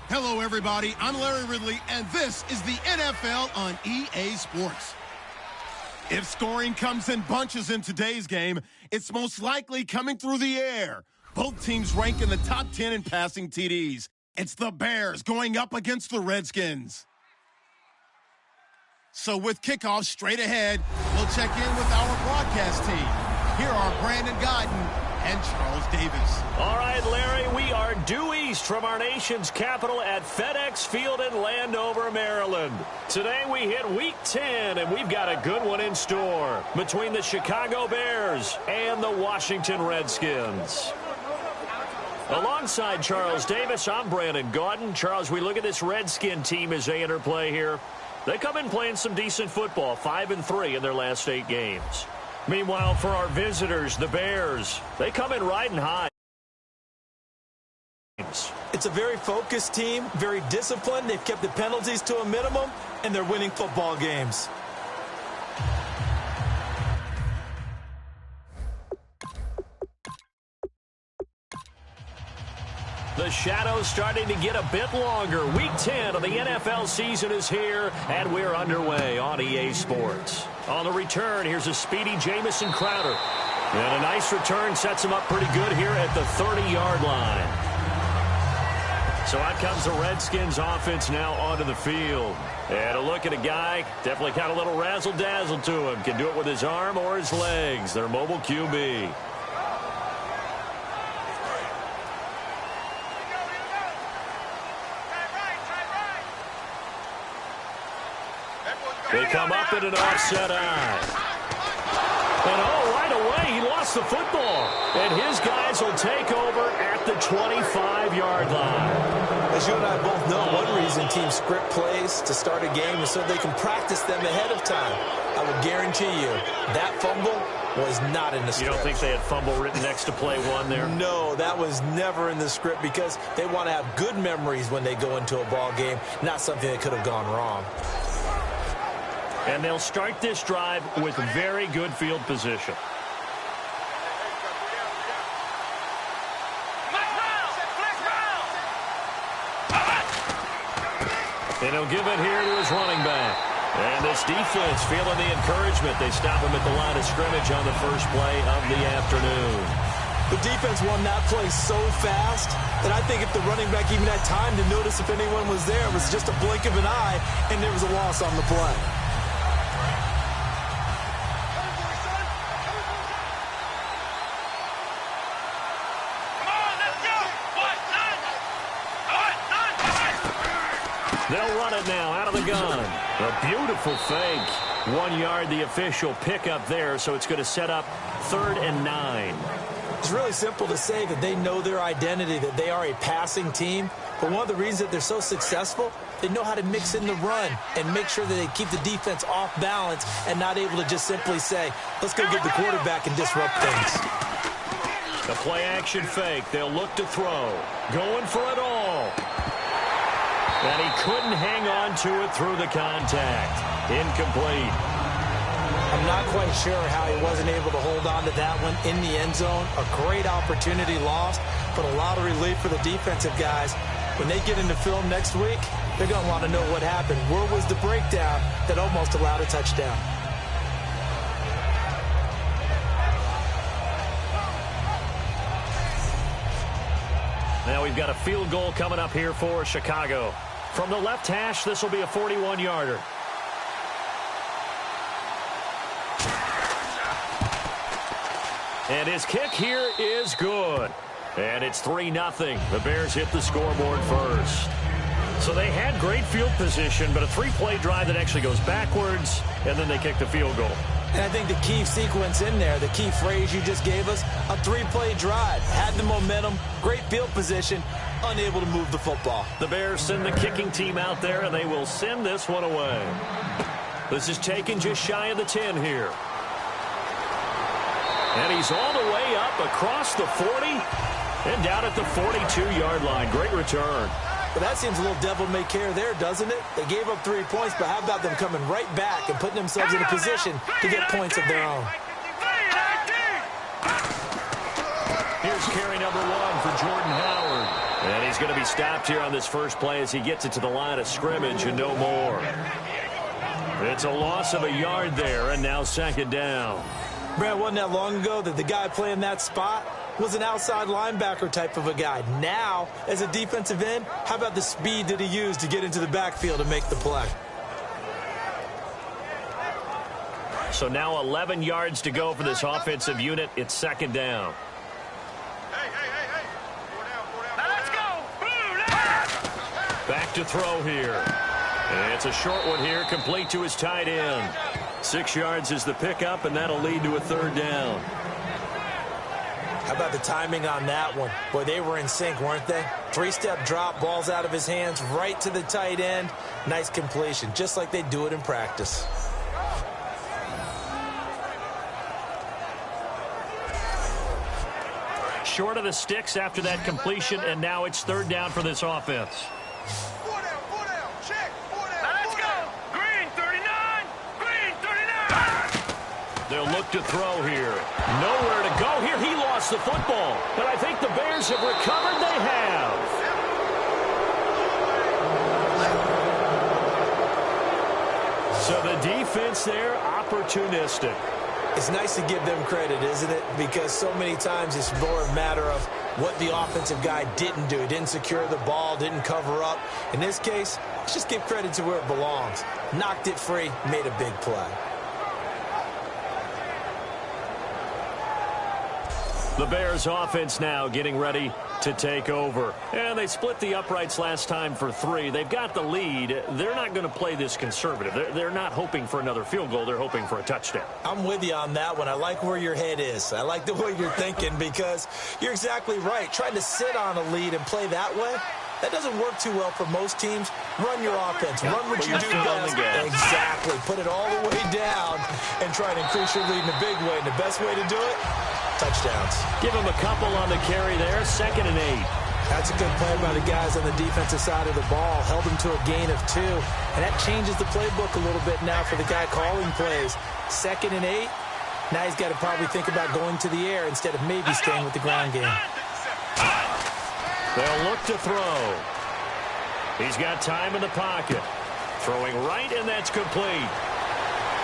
Hello, everybody. I'm Larry Ridley, and this is the NFL on EA Sports. If scoring comes in bunches in today's game, it's most likely coming through the air. Both teams rank in the top 10 in passing TDs. It's the Bears going up against the Redskins. So with kickoff straight ahead, we'll check in with our broadcast team. Here are Brandon Godden and Charles Davis. All right, Larry, we are due east from our nation's capital at FedEx Field in Landover, Maryland. Today we hit Week 10, and we've got a good one in store between the Chicago Bears and the Washington Redskins. Alongside Charles Davis, I'm Brandon Gaudin. Charles, we look at this Redskin team as they enter play here. They come in playing some decent football, 5-3 in their last 8 games. Meanwhile, for our visitors, the Bears, they come in riding high. It's a very focused team, very disciplined. They've kept the penalties to a minimum, and they're winning football games. The shadow's starting to get a bit longer. Week 10 of the NFL season is here, and we're underway on EA Sports. On the return, here's a speedy Jamison Crowder. And a nice return sets him up pretty good here at the 30-yard line. So out comes the Redskins offense now onto the field. And a look at a guy, definitely got a little razzle-dazzle to him. Can do it with his arm or his legs. Their mobile QB. They come up in an offset eye. And right away, he lost the football. And his guys will take over at the 25-yard line. As you and I both know, one reason teams script plays to start a game is so they can practice them ahead of time. I will guarantee you that fumble was not in the script. You don't think they had fumble written next to play one there? No, that was never in the script because they want to have good memories when they go into a ball game, not something that could have gone wrong. And they'll start this drive with very good field position. And he'll give it here to his running back. And this defense feeling the encouragement. They stop him at the line of scrimmage on the first play of the afternoon. The defense won that play so fast that I think if the running back even had time to notice if anyone was there, it was just a blink of an eye, and there was a loss on the play. They'll run it now out of the gun. A beautiful fake. 1 yard, the official pickup there, so it's going to set up 3rd and 9. It's really simple to say that they know their identity, that they are a passing team. But one of the reasons that they're so successful, they know how to mix in the run and make sure that they keep the defense off balance and not able to just simply say, let's go get the quarterback and disrupt things. The play-action fake. They'll look to throw. Going for it all. And he couldn't hang on to it through the contact. Incomplete. I'm not quite sure how he wasn't able to hold on to that one in the end zone. A great opportunity lost, but a lot of relief for the defensive guys. When they get into film next week, they're going to want to know what happened. Where was the breakdown that almost allowed a touchdown? Now we've got a field goal coming up here for Chicago. From the left hash, this will be a 41-yarder. And his kick here is good. And it's 3-0. The Bears hit the scoreboard first. So they had great field position, but a 3-play drive that actually goes backwards, and then they kick the field goal. And I think the key sequence in there, the key phrase you just gave us, a 3-play drive. Had the momentum, great field position, unable to move the football. The Bears send the kicking team out there, and they will send this one away. This is taken just shy of the 10 here. And he's all the way up across the 40 and down at the 42-yard line. Great return. But that seems a little devil-may-care there, doesn't it? They gave up 3 points, but how about them coming right back and putting themselves in a position to get points of their own? Here's carry number 1 for Jordan Howard. And he's going to be stopped here on this first play as he gets it to the line of scrimmage and no more. It's a loss of a yard there, and now second down. Brad, wasn't that long ago that the guy playing that spot was an outside linebacker type of a guy. Now, as a defensive end, how about the speed that he used to get into the backfield and make the play? So now 11 yards to go for this offensive unit. It's second down. Let's go. Back to throw here. And it's a short one here, complete to his tight end. 6 yards is the pickup, and that'll lead to a third down. How about the timing on that one? Boy, they were in sync, weren't they? 3-step drop, balls out of his hands, right to the tight end. Nice completion, just like they do it in practice. Short of the sticks after that completion, and now it's third down for this offense. Let's go. Green 39. Green 39. They'll look to throw here. Nowhere to go here. He lost the football. And I think the Bears have recovered. They have. So the defense there, opportunistic. It's nice to give them credit, isn't it? Because so many times it's more a matter of what the offensive guy didn't do. He didn't secure the ball, didn't cover up. In this case, let's just give credit to where it belongs. Knocked it free, made a big play. The Bears offense now getting ready to take over. And they split the uprights last time for 3. They've got the lead. They're not going to play this conservative. They're not hoping for another field goal. They're hoping for a touchdown. I'm with you on that one. I like where your head is. I like the way you're thinking because you're exactly right. Trying to sit on a lead and play that way, that doesn't work too well for most teams. Run your offense. Run what you do best. Exactly. Put it all the way down and try to increase your lead in a big way. And the best way to do it, touchdowns. Give him a couple on the carry there. 2nd and 8. That's a good play by the guys on the defensive side of the ball. Held them to a gain of 2. And that changes the playbook a little bit now for the guy calling plays. 2nd and 8. Now he's got to probably think about going to the air instead of maybe staying with the ground game. They'll look to throw. He's got time in the pocket. Throwing right, and that's complete.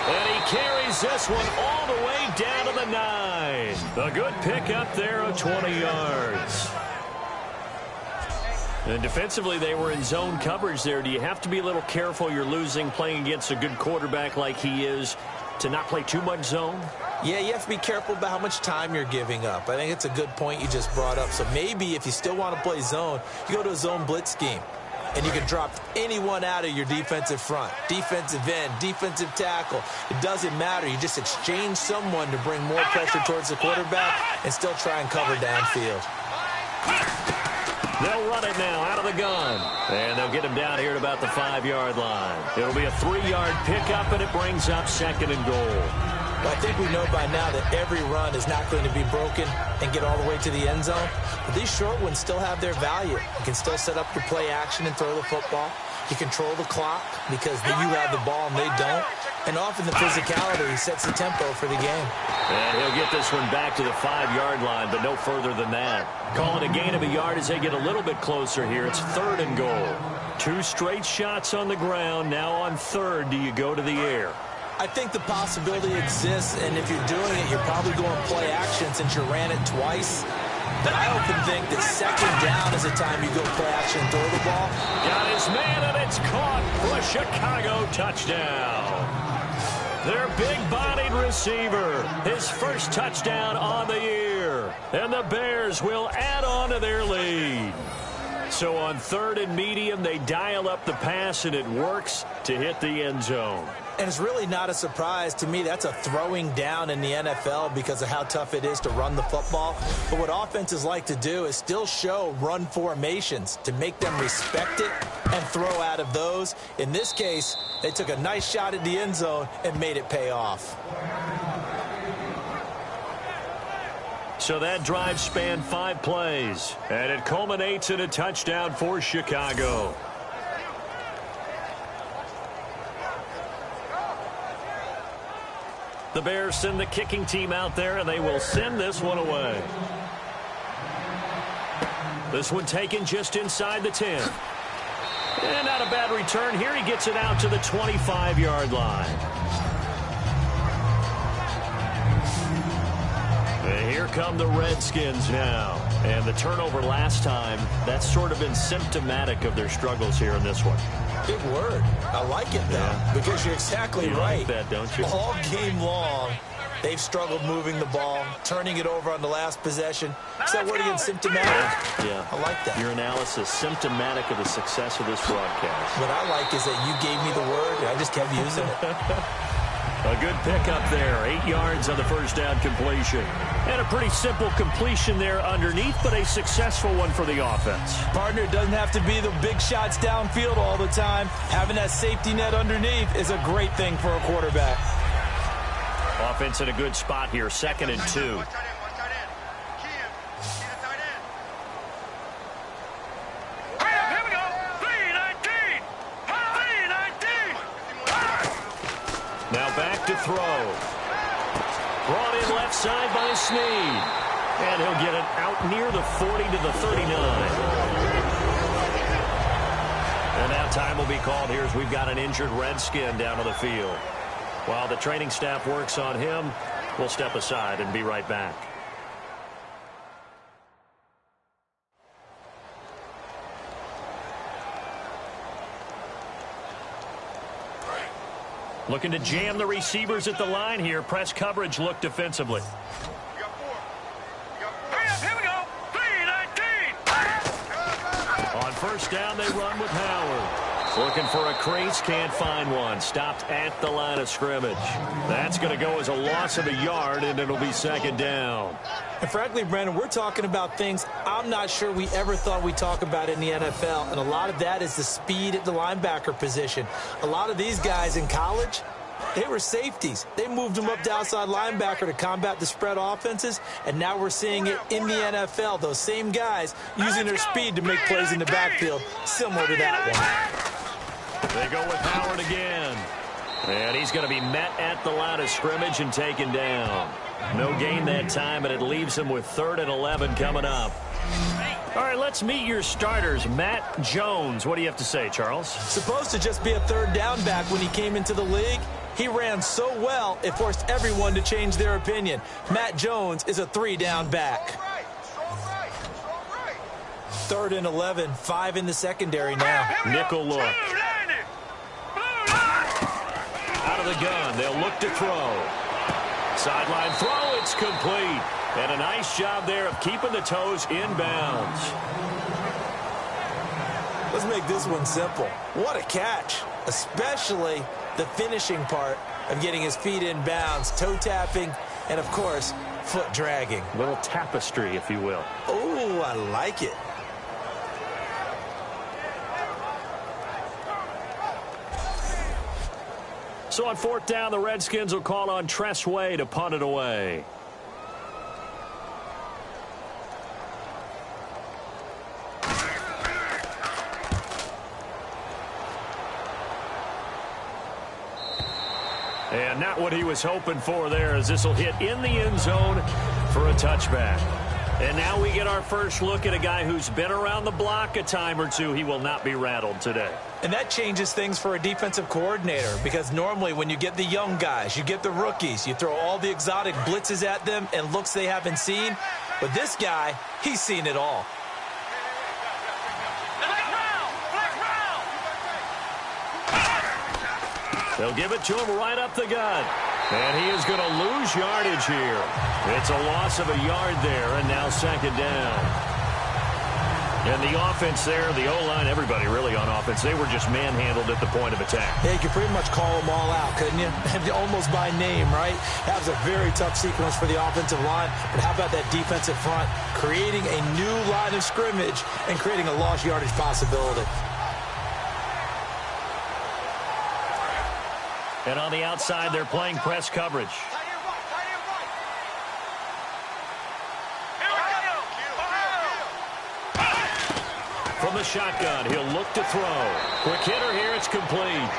And he carries this one all the way down to the 9. A good pickup there of 20 yards. And defensively, they were in zone coverage there. Do you have to be a little careful? You're losing playing against a good quarterback like he is to not play too much zone? Yeah, you have to be careful about how much time you're giving up. I think it's a good point you just brought up. So maybe if you still want to play zone, you go to a zone blitz scheme. And you can drop anyone out of your defensive front, defensive end, defensive tackle. It doesn't matter. You just exchange someone to bring more pressure towards the quarterback and still try and cover downfield. They'll run it now out of the gun. And they'll get him down here at about the 5-yard line. It'll be a 3-yard pickup, and it brings up 2nd and goal. Well, I think we know by now that every run is not going to be broken and get all the way to the end zone. But these short ones still have their value. You can still set up your play action and throw the football. You control the clock because you have the ball and they don't. And often the physicality sets the tempo for the game. And he'll get this one back to the 5-yard line, but no further than that. Calling a gain of a yard as they get a little bit closer here. It's 3rd and goal. 2 straight shots on the ground. Now on 3rd, do you go to the air? I think the possibility exists, and if you're doing it, you're probably going play action since you ran it twice. But I often think that 2nd down is the time you go play action and throw the ball. Got his man, and it's caught for a Chicago touchdown. Their big-bodied receiver, his first touchdown on the year. And the Bears will add on to their lead. So on 3rd and medium, they dial up the pass, and it works to hit the end zone. And it's really not a surprise to me. That's a throwing down in the NFL because of how tough it is to run the football. But what offenses like to do is still show run formations to make them respect it and throw out of those. In this case, they took a nice shot at the end zone and made it pay off. So that drive spanned 5 plays, and it culminates in a touchdown for Chicago. The Bears send the kicking team out there, and they will send this one away. This one taken just inside the 10. And not a bad return here. He gets it out to the 25-yard line. And here come the Redskins now. And the turnover last time, that's sort of been symptomatic of their struggles here in this one. Big word. I like it, though, because you're exactly right. Like that, don't you? All game long, they've struggled moving the ball, turning it over on the last possession. Is that word again, symptomatic? Yeah. I like that. Your analysis, symptomatic of the success of this broadcast. What I like is that you gave me the word, and I just kept using it. A good pickup there. 8 yards on the first down completion. And a pretty simple completion there underneath, but a successful one for the offense. Partner, it doesn't have to be the big shots downfield all the time. Having that safety net underneath is a great thing for a quarterback. Offense in a good spot here, 2nd and 2. Now back to throw. Brought in left side by Snead. And he'll get it out near the 40 to the 39. And now time will be called here as we've got an injured Redskin down to the field. While the training staff works on him, we'll step aside and be right back. Looking to jam the receivers at the line here. Press coverage look defensively. Here we go. 3-19. On first down, they run with Howard. Looking for a crease, can't find one. Stopped at the line of scrimmage. That's going to go as a loss of a yard, and it'll be 2nd down. And frankly, Brandon, we're talking about things I'm not sure we ever thought we'd talk about in the NFL, and a lot of that is the speed at the linebacker position. A lot of these guys in college, they were safeties. They moved them up to outside linebacker to combat the spread offenses, and now we're seeing it in the NFL. Those same guys using their speed to make plays in the backfield, similar to that one. They go with Howard again. And he's going to be met at the line of scrimmage and taken down. No gain that time, and it leaves him with 3rd and 11 coming up. All right, let's meet your starters. Matt Jones. What do you have to say, Charles? Supposed to just be a 3rd down back when he came into the league. He ran so well, it forced everyone to change their opinion. Matt Jones is a 3-down back. 3rd and 11, 5 in the secondary now. Nickel look. Out of the gun, they'll look to throw. Sideline throw, it's complete. And a nice job there of keeping the toes in bounds. Let's make this one simple. What a catch, especially the finishing part of getting his feet in bounds, toe tapping, and of course, foot dragging. A little tapestry, if you will. Oh, I like it. So on 4th down, the Redskins will call on Tress Way to punt it away. And not what he was hoping for there, as this will hit in the end zone for a touchback. And now we get our first look at a guy who's been around the block a time or two. He will not be rattled today. And that changes things for a defensive coordinator, because normally when you get the young guys, you get the rookies, you throw all the exotic blitzes at them and looks they haven't seen. But this guy, he's seen it all. They'll give it to him right up the gut. And he is going to lose yardage here. It's a loss of a yard there, and now 2nd down. And the offense there, the O-line, everybody really on offense, they were just manhandled at the point of attack. Yeah, you could pretty much call them all out, couldn't you? Almost by name, right? That was a very tough sequence for the offensive line. But how about that defensive front creating a new line of scrimmage and creating a lost yardage possibility? And on the outside, they're playing press coverage. From the shotgun, he'll look to throw. Quick hitter here, it's complete.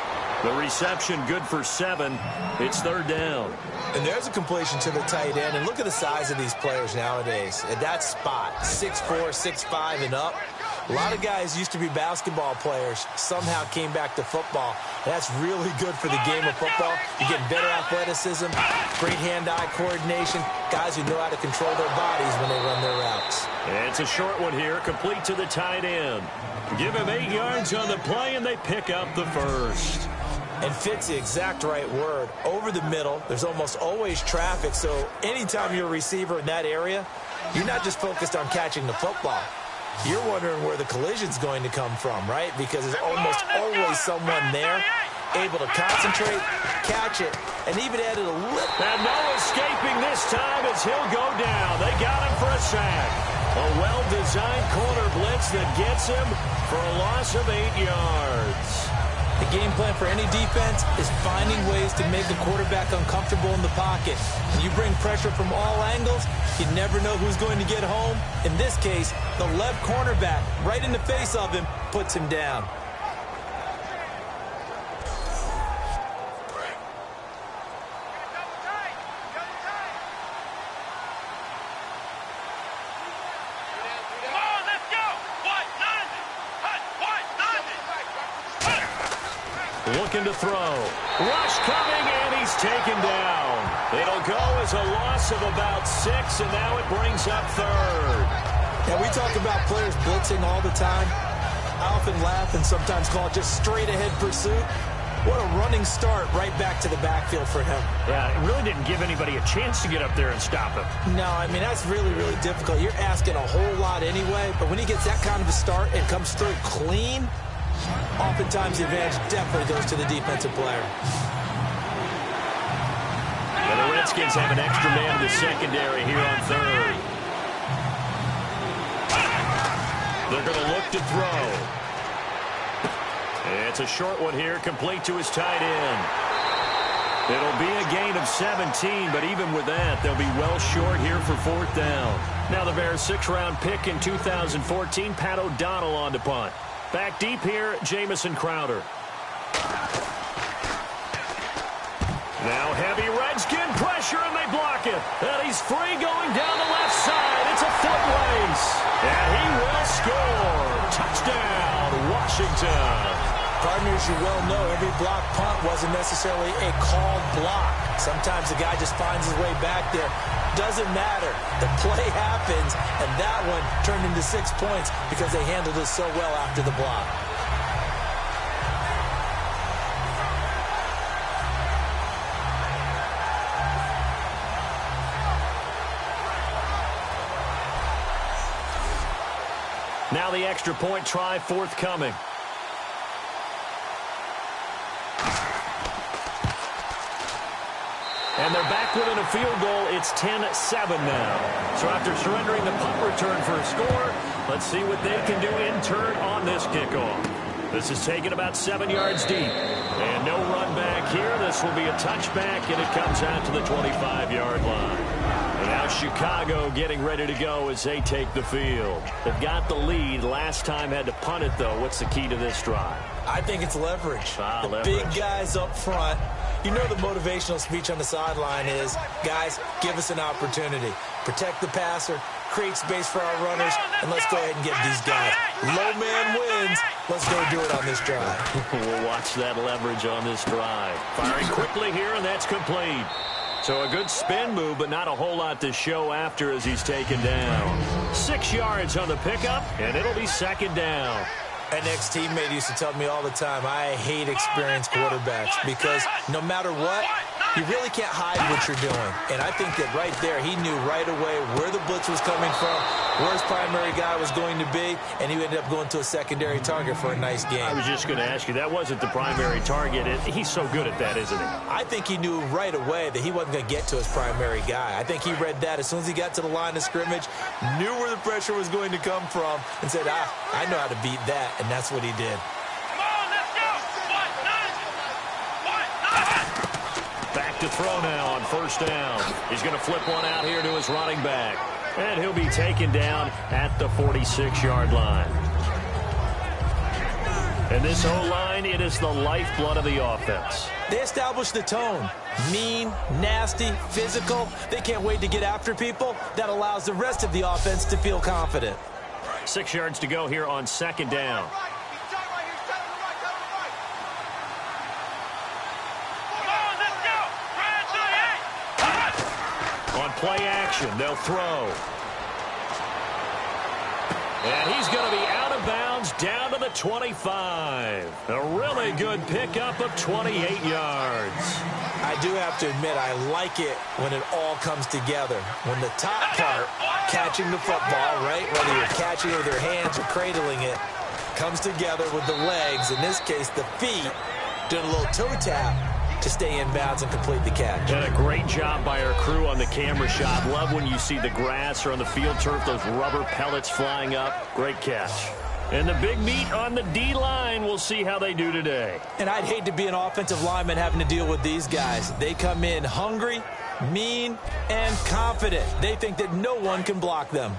The reception good for 7. It's 3rd down. And there's a completion to the tight end. And look at the size of these players nowadays. At that spot, 6'4", 6'5", and up. A lot of guys used to be basketball players, somehow came back to football. That's really good for the game of football. You're getting better athleticism, great hand-eye coordination, guys who know how to control their bodies when they run their routes. It's a short one here, complete to the tight end. Give him 8 yards on the play, and they pick up the first. And fit's the exact right word. Over the middle, there's almost always traffic, so anytime you're a receiver in that area, you're not just focused on catching the football. You're wondering where the collision's going to come from, right? Because there's almost always someone there able to concentrate, catch it, and even added a little. And no escaping this time as he'll go down. They got him for a sack. A well-designed corner blitz that gets him for a loss of 8 yards. The game plan for any defense is finding ways to make the quarterback uncomfortable in the pocket. When you bring pressure from all angles, you never know who's going to get home. In this case, the left cornerback, right in the face of him, puts him down. Looking to throw. Rush coming, and he's taken down. It'll go as a loss of about 6, and now it brings up 3rd. Now, we talk about players blitzing all the time. I often laugh and sometimes call it just straight-ahead pursuit. What a running start right back to the backfield for him. Yeah, it really didn't give anybody a chance to get up there and stop him. No, I mean, that's really, really difficult. You're asking a whole lot anyway, but when he gets that kind of a start and comes through clean, oftentimes the advantage definitely goes to the defensive player. And the Redskins have an extra man in the secondary here on 3rd. They're going to look to throw. It's a short one here, complete to his tight end. It'll be a gain of 17, but even with that, they'll be well short here for 4th down. Now the Bears' 6th-round pick in 2014, Pat O'Donnell on to punt. Back deep here, Jamison Crowder. Now heavy Redskin pressure, and they block it. And he's free going down the left side. It's a foot race. And he will score. Touchdown, Washington. Partners, you well know every block punt wasn't necessarily a called block. Sometimes the guy just finds his way back there. Doesn't matter. The play happens, and that one turned into 6 points because they handled it so well after the block. Now the extra point try forthcoming. And they're back within a field goal. It's 10-7 now. So after surrendering the punt return for a score, let's see what they can do in turn on this kickoff. This is taken about 7 yards deep. And no run back here. This will be a touchback, and it comes out to the 25-yard line. And now Chicago getting ready to go as they take the field. They've got the lead. Last time had to punt it, though. What's the key to this drive? I think it's leverage. The Leverage. big guys up front. You know the motivational speech on the sideline is, guys, give us an opportunity. Protect the passer, create space for our runners, and let's go ahead and get these guys. Low man wins. Let's go do it on this drive. We'll watch that leverage on this drive. Firing quickly here, and that's complete. So a good spin move, but not a whole lot to show after as he's taken down. 6 yards on the pickup, and it'll be 2nd down. An ex-teammate used to tell me all the time, I hate experienced quarterbacks because no matter what, you really can't hide what you're doing. And I think that right there, he knew right away where the blitz was coming from, where his primary guy was going to be, and he ended up going to a secondary target for a nice game. I was just going to ask you, that wasn't the primary target. He's so good at that, isn't he? I think he knew right away that he wasn't going to get to his primary guy. I think he read that as soon as he got to the line of scrimmage, knew where the pressure was going to come from, and said, I know how to beat that, and that's what he did. Back to throw now on 1st down. He's going to flip one out here to his running back. And he'll be taken down at the 46-yard line. And this O-line, it is the lifeblood of the offense. They establish the tone. Mean, nasty, physical. They can't wait to get after people. That allows the rest of the offense to feel confident. 6 yards to go here on second down. On play action, they'll throw. And he's going to be out of bounds down to the 25. A really good pickup of 28 yards. I do have to admit, I like it when it all comes together. When the top part, catching the football, right, whether you're catching it with your hands or cradling it, comes together with the legs, in this case the feet, doing a little toe tap to stay in bounds and complete the catch. And a great job by our crew on the camera shot. Love when you see the grass or on the field turf, those rubber pellets flying up. Great catch. And the big meat on the D-line, we'll see how they do today. And I'd hate to be an offensive lineman having to deal with these guys. They come in hungry, mean, and confident. They think that no one can block them.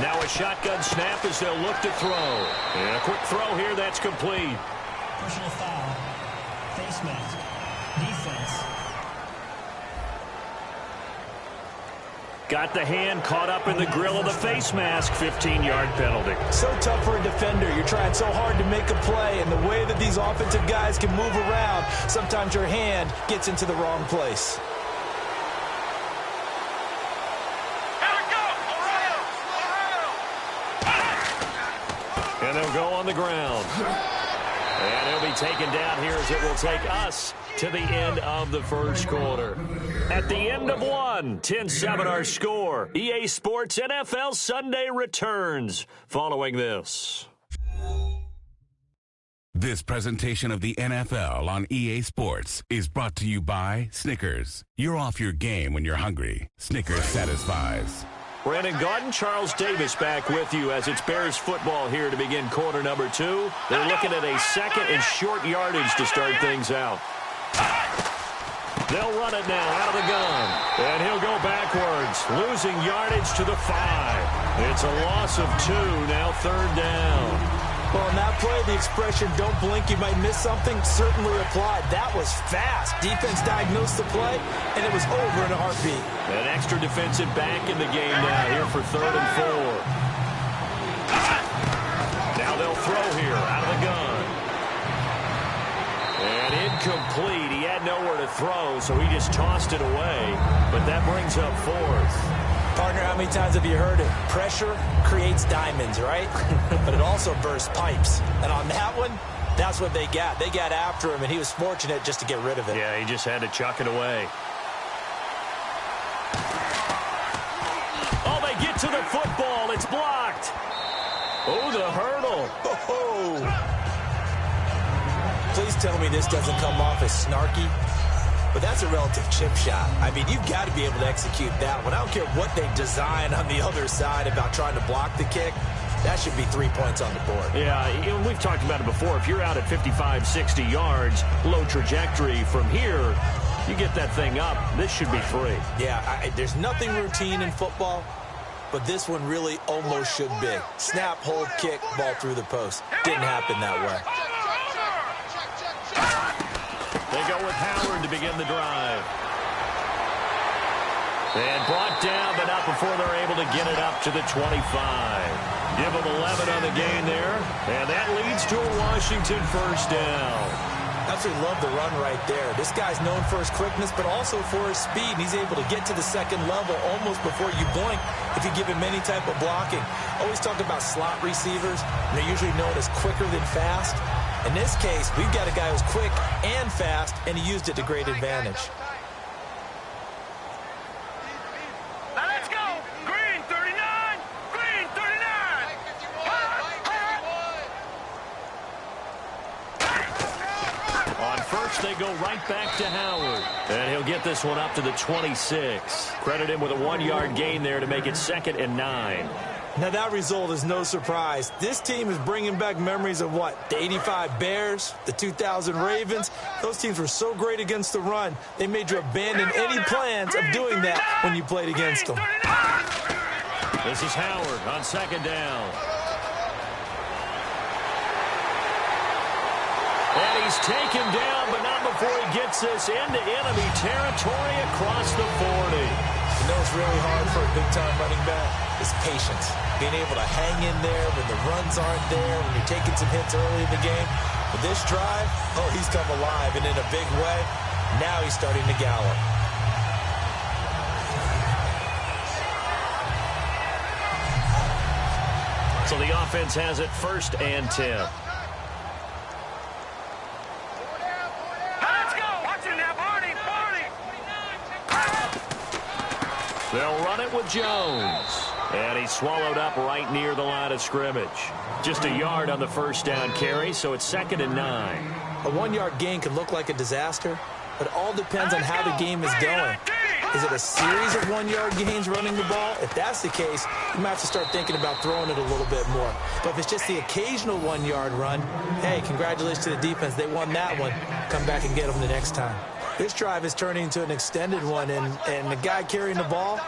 Now a shotgun snap as they'll look to throw. And a quick throw here, that's complete. Personal foul. Face mask. Defense. Got the hand caught up in the grill of the face mask. 15-yard penalty. So tough for a defender. You're trying so hard to make a play, and the way that these offensive guys can move around, sometimes your hand gets into the wrong place. And they'll go on the ground. And he'll be taken down here as it will take us to the end of the first quarter. At the end of one, 10-7 our score. EA Sports NFL Sunday returns following this. This presentation of the NFL on EA Sports is brought to you by Snickers. You're off your game when you're hungry. Snickers satisfies. Brandon Gaudin, Charles Davis back with you as it's Bears football here to begin quarter number 2. They're looking at a second and short yardage to start things out. They'll run it now out of the gun. And he'll go backwards, losing yardage to the 5. It's a loss of 2, now third down. Well, in that play, the expression, don't blink, you might miss something, certainly applied. That was fast. Defense diagnosed the play, and it was over in a heartbeat. An extra defensive back in the game now here for third and 4. Now they'll throw here out of the gun. And incomplete. He had nowhere to throw, so he just tossed it away. But that brings up fourth. Partner, how many times have you heard it? Pressure creates diamonds, right? But it also bursts pipes. And on that one, that's what they got. They got after him, and he was fortunate just to get rid of it. Yeah, he just had to chuck it away. Oh, they get to the football. It's blocked. Oh, the hurdle. Oh. Please tell me this doesn't come off as snarky. But that's a relative chip shot. I mean, you've got to be able to execute that one. I don't care what they design on the other side about trying to block the kick. That should be 3 points on the board. Yeah, we've talked about it before. If you're out at 55, 60 yards, low trajectory from here, you get that thing up, this should be 3. Yeah, there's nothing routine in football, but this one really almost should be. Snap, hold, kick, ball through the post. Didn't happen that way. They go with Howard to begin the drive. And brought down, but not before they're able to get it up to the 25. Give them 11 on the game there. And that leads to a Washington first down. Absolutely love the run right there. This guy's known for his quickness, but also for his speed. And he's able to get to the second level almost before you blink if you give him any type of blocking. Always talk about slot receivers. And they're usually known as quicker than fast. In this case, we've got a guy who's quick and fast, and he used it to great advantage. Now let's go. Green 39. Green 39. On first, they go right back to Howard. And he'll get this one up to the 26. Credit him with a 1-yard gain there to make it 2nd and 9. Now, that result is no surprise. This team is bringing back memories of what? The 85 Bears, the 2000 Ravens. Those teams were so great against the run, they made you abandon any plans of doing that when you played against them. This is Howard on second down. And he's taken down, but not before he gets this into enemy territory across the 40. You know it's really hard for a big-time running back? It's patience. Being able to hang in there when the runs aren't there, when you're taking some hits early in the game. With this drive, oh, he's come alive, and in a big way, now he's starting to gallop. So the offense has it 1st and 10. They'll run it with Jones. And he's swallowed up right near the line of scrimmage. Just a yard on the 1st down carry, so it's 2nd and 9. A 1-yard gain can look like a disaster, but it all depends on how the game is going. Is it a series of 1-yard gains running the ball? If that's the case, you might have to start thinking about throwing it a little bit more. But if it's just the occasional 1-yard run, hey, congratulations to the defense. They won that one. Come back and get them the next time. This drive is turning into an extended one, and the guy carrying the ball,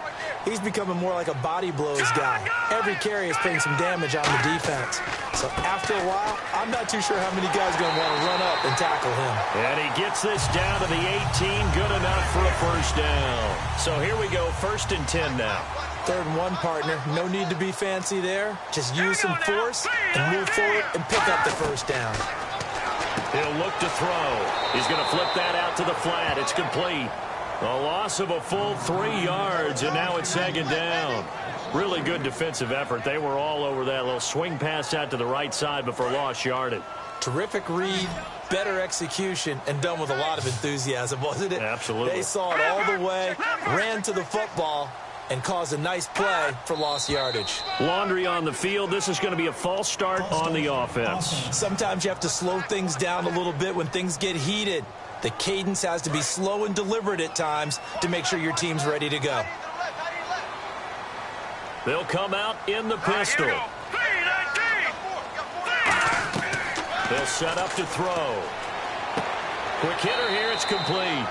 he's becoming more like a body blows guy. Every carry is putting some damage on the defense. So after a while, I'm not too sure how many guys are going to want to run up and tackle him. And he gets this down to the 18, good enough for a 1st down. So here we go, 1st and 10 now. 3rd and 1, partner. No need to be fancy there. Just use some force and move forward and pick up the 1st down. He'll look to throw. He's going to flip that out to the flat. It's complete. A loss of a full 3 yards, and now it's 2nd down. Really good defensive effort. They were all over that little swing pass out to the right side before lost yardage. Terrific read, better execution, and done with a lot of enthusiasm, wasn't it? Absolutely. They saw it all the way, ran to the football, and caused a nice play for lost yardage. Laundry on the field. This is going to be a false start on the offense. Sometimes you have to slow things down a little bit when things get heated. The cadence has to be slow and deliberate at times to make sure your team's ready to go. They'll come out in the pistol. They'll set up to throw. Quick hitter here. It's complete.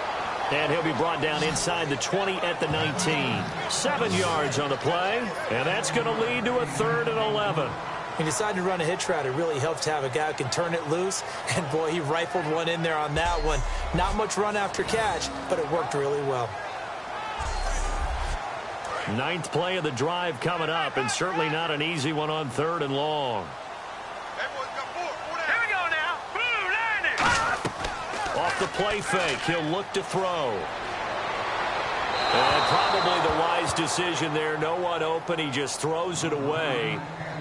And he'll be brought down inside the 20 at the 19. 7 yards on the play. And that's going to lead to a 3rd and 11. He decided to run a hitch route. It really helps to have a guy who can turn it loose. And, boy, he rifled one in there on that one. Not much run after catch, but it worked really well. 9th play of the drive coming up, and certainly not an easy one on 3rd and long. Here we go now. Blue landing. Off the play fake, he'll look to throw. And probably the wise decision there. No one open. He just throws it away.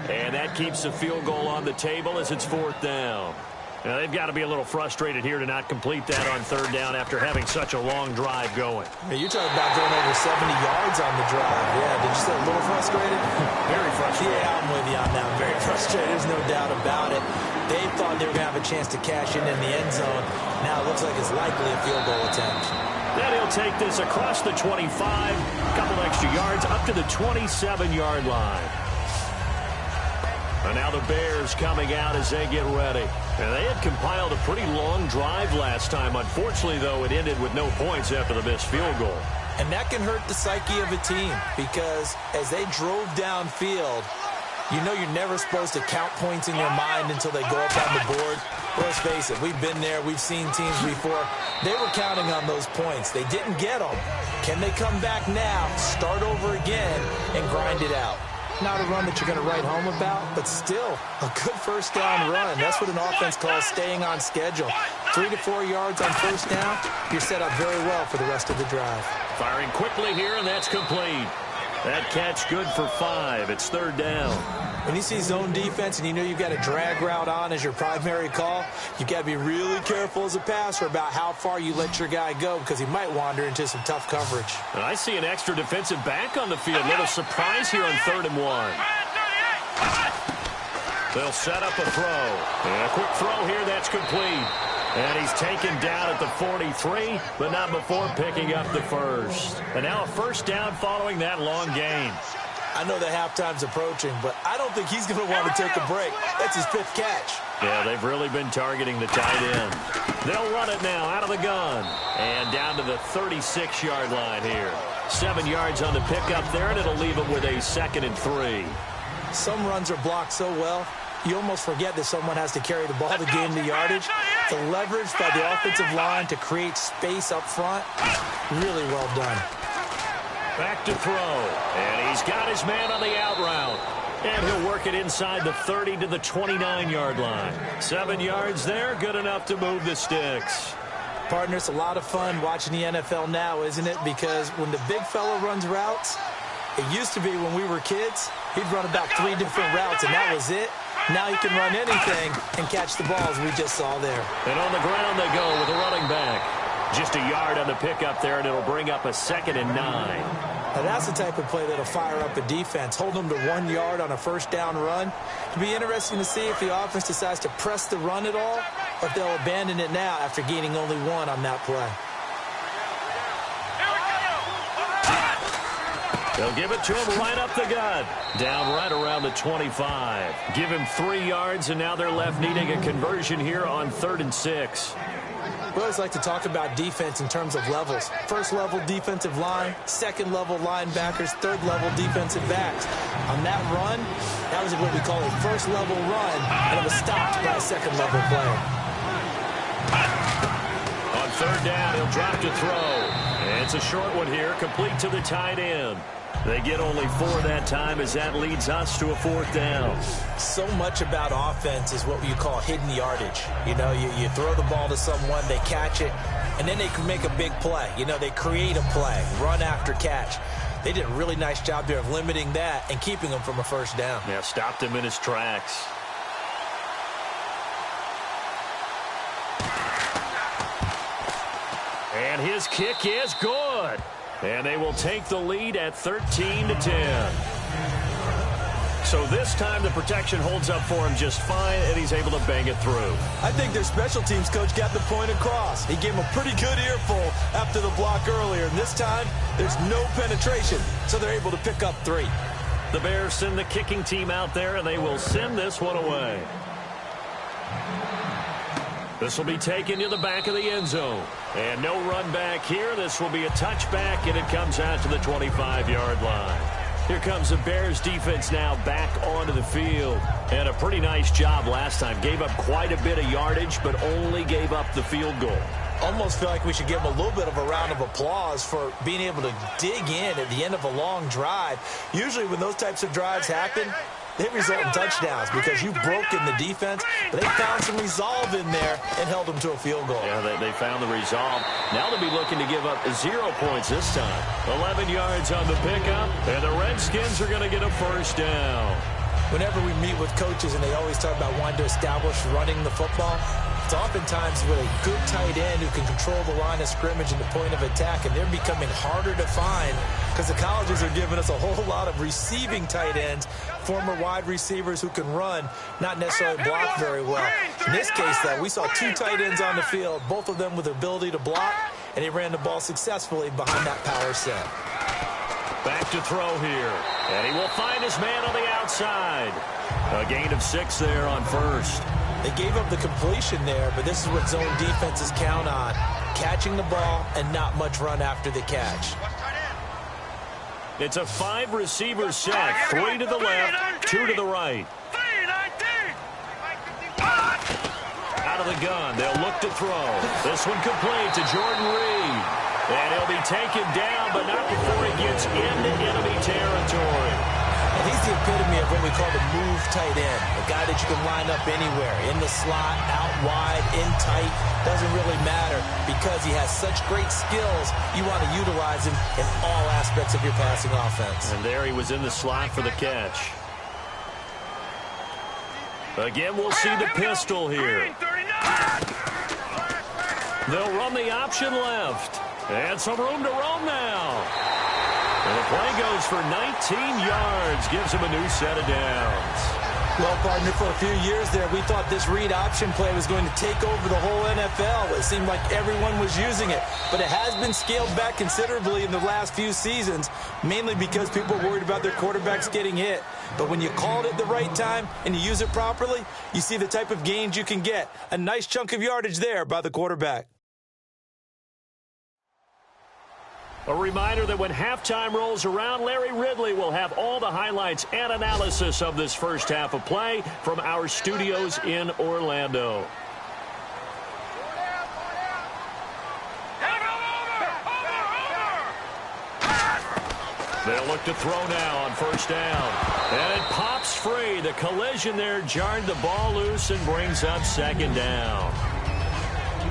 And that keeps the field goal on the table as it's 4th down. Now, they've got to be a little frustrated here to not complete that on 3rd down after having such a long drive going. Yeah, you're talking about going over 70 yards on the drive. Yeah, did you say a little frustrated? Very frustrated. Yeah, I'm with you on that. Very frustrated. There's no doubt about it. They thought they were going to have a chance to cash in the end zone. Now it looks like it's likely a field goal attempt. Then he'll take this across the 25, a couple extra yards up to the 27-yard line. And now the Bears coming out as they get ready. And they had compiled a pretty long drive last time. Unfortunately, though, it ended with no points after the missed field goal. And that can hurt the psyche of a team because as they drove downfield, you know you're never supposed to count points in your mind until they go up on the board. Let's face it, we've been there. We've seen teams before. They were counting on those points. They didn't get them. Can they come back now, start over again, and grind it out? Not a run that you're going to write home about, but still a good 1st down run. That's what an offense calls staying on schedule. 3 to 4 yards on 1st down, you're set up very well for the rest of the drive. Firing quickly here, and that's complete. That catch good for 5. It's 3rd down. When you see zone defense and you know you've got a drag route on as your primary call, you've got to be really careful as a passer about how far you let your guy go because he might wander into some tough coverage. And I see an extra defensive back on the field. Little surprise here on 3rd and 1. They'll set up a throw. And a quick throw here, that's complete. And he's taken down at the 43, but not before picking up the 1st. And now a 1st down following that long gain. I know that halftime's approaching, but I don't think he's going to want to take a break. That's his 5th catch. Yeah, they've really been targeting the tight end. They'll run it now out of the gun. And down to the 36-yard line here. 7 yards on the pickup there, and it'll leave them with a 2nd and 3. Some runs are blocked so well, you almost forget that someone has to carry the ball to gain the yardage. The leverage by the offensive line to create space up front, really well done. Back to throw, and he's got his man on the out route. And he'll work it inside the 30 to the 29-yard line. 7 yards there, good enough to move the sticks. Partner, it's a lot of fun watching the NFL now, isn't it? Because when the big fella runs routes, it used to be when we were kids, he'd run about 3 different routes, and that was it. Now he can run anything and catch the balls we just saw there. And on the ground they go with a running back. Just a yard on the pickup there, and it'll bring up a 2nd and 9. Now that's the type of play that'll fire up a defense. Hold them to 1 yard on a first down run. It'll be interesting to see if the offense decides to press the run at all, or if they'll abandon it now after gaining only 1 on that play. They'll give it to him right up the gut. Down right around the 25. Give him 3 yards, and now they're left needing a conversion here on 3rd and 6. We always like to talk about defense in terms of levels. 1st level defensive line, 2nd level linebackers, 3rd level defensive backs. On that run, that was what we call a 1st level run, and it was stopped by a 2nd level player. On 3rd down, he'll drop to throw. And it's a short one here, complete to the tight end. They get only 4 that time as that leads us to a 4th down. So much about offense is what you call hidden yardage. You know, you throw the ball to someone, they catch it, and then they can make a big play. You know, they create a play, run after catch. They did a really nice job there of limiting that and keeping him from a 1st down. Yeah, stopped him in his tracks. And his kick is good. And they will take the lead at 13-10. So this time the protection holds up for him just fine, and he's able to bang it through. I think their special teams coach got the point across. He gave him a pretty good earful after the block earlier. And this time, there's no penetration, so they're able to pick up 3. The Bears send the kicking team out there, and they will send this one away. This will be taken to the back of the end zone. And no run back here. This will be a touchback, and it comes out to the 25-yard line. Here comes the Bears defense now back onto the field. And a pretty nice job last time. Gave up quite a bit of yardage, but only gave up the field goal. Almost feel like we should give them a little bit of a round of applause for being able to dig in at the end of a long drive. Usually when those types of drives happen, they result in touchdowns because you've broken the defense, but they found some resolve in there and held them to a field goal. Yeah, they found the resolve. Now they'll be looking to give up 0 points this time. 11 yards on the pickup, and the Redskins are going to get a 1st down. Whenever we meet with coaches and they always talk about wanting to establish running the football, it's oftentimes with a good tight end who can control the line of scrimmage and the point of attack, and they're becoming harder to find because the colleges are giving us a whole lot of receiving tight ends, former wide receivers who can run, not necessarily block very well. In this case, though, we saw 2 tight ends on the field, both of them with the ability to block, and they ran the ball successfully behind that power set. Back to throw here, and he will find his man on the outside. A gain of 6 there on 1st. They gave up the completion there, but this is what zone defenses count on, catching the ball and not much run after the catch. It's a 5-receiver set, 3 to the left, 2 to the right. Out of the gun, they'll look to throw. This one complete to Jordan Reed. And he'll be taken down, but not before he gets into enemy territory. And he's the epitome of what we call the move tight end, a guy that you can line up anywhere, in the slot, out wide, in tight, doesn't really matter because he has such great skills. You want to utilize him in all aspects of your passing offense. And there he was in the slot for the catch. Again, we'll see the pistol here. They'll run the option left. And some room to roam now. And the play goes for 19 yards. Gives him a new set of downs. Well, partner, for a few years there, we thought this read option play was going to take over the whole NFL. It seemed like everyone was using it, but it has been scaled back considerably in the last few seasons, mainly because people are worried about their quarterbacks getting hit. But when you call it at the right time and you use it properly, you see the type of gains you can get. A nice chunk of yardage there by the quarterback. A reminder that when halftime rolls around, Larry Ridley will have all the highlights and analysis of this first half of play from our studios in Orlando. They'll look to throw now on first down. And it pops free. The collision there jarred the ball loose and brings up second down.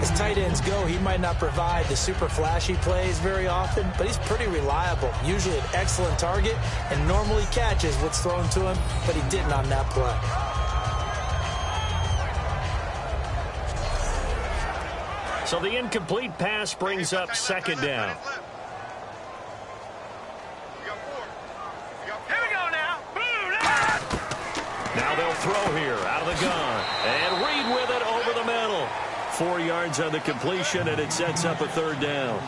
As tight ends go, he might not provide the super flashy plays very often, but he's pretty reliable, usually an excellent target, and normally catches what's thrown to him, but he didn't on that play. So the incomplete pass brings up second down. Now they'll throw here out of the gun, and Reed with it over the middle. 4 yards on the completion, and it sets up a third down.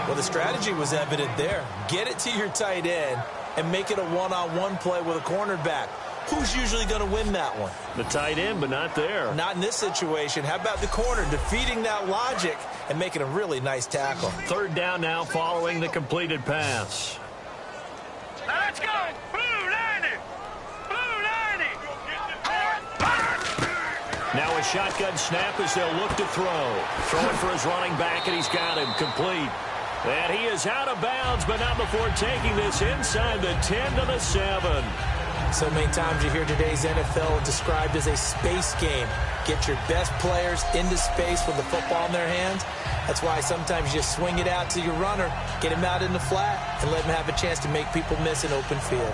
Well, the strategy was evident there. Get it to your tight end and make it a one-on-one play with a cornerback. Who's usually going to win that one? The tight end, but not there. Not in this situation. How about the corner defeating that logic and making a really nice tackle? Third down now following the completed pass. Let's go! Now a shotgun snap as they'll look to throw. Throwing for his running back, and he's got him complete. And he is out of bounds, but not before taking this inside the 10 to the 7. So many times you hear today's NFL described as a space game. Get your best players into space with the football in their hands. That's why sometimes you swing it out to your runner, get him out in the flat, and let him have a chance to make people miss an open field.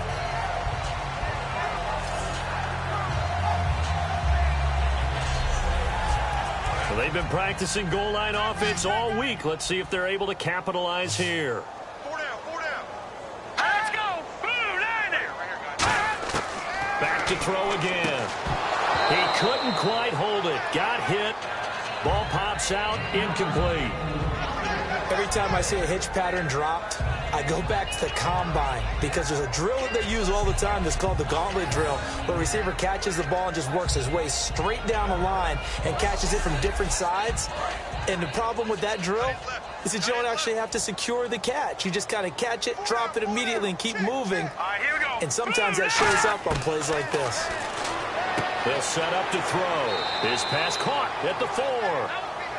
They've been practicing goal line offense all week. Let's see if they're able to capitalize here. 4 down. Let's go! Boom, Back to throw again. He couldn't quite hold it. Got hit. Ball pops out. Incomplete. Every time I see a hitch pattern dropped, I go back to the combine because there's a drill that they use all the time that's called the gauntlet drill, where a receiver catches the ball and just works his way straight down the line and catches it from different sides. And the problem with that drill is that you don't actually have to secure the catch. You just kind of catch it, drop it immediately, and keep moving. All right, here we go. And sometimes that shows up on plays like this. They'll set up to throw. His pass caught at the 4.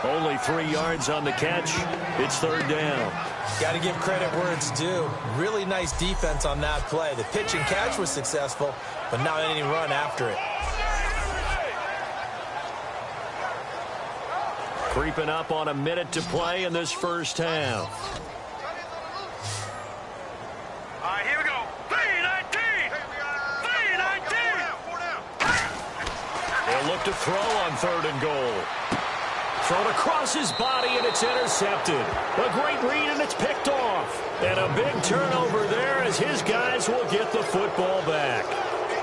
Only 3 yards on the catch. It's third down. Got to give credit where it's due. Really nice defense on that play. The pitch and catch was successful, but not any run after it. Creeping up on a minute to play in this first half. All right, here we go. 3-19. They'll look to throw on third and goal. Thrown across his body, and it's intercepted. A great read, and it's picked off. And a big turnover there as his guys will get the football back.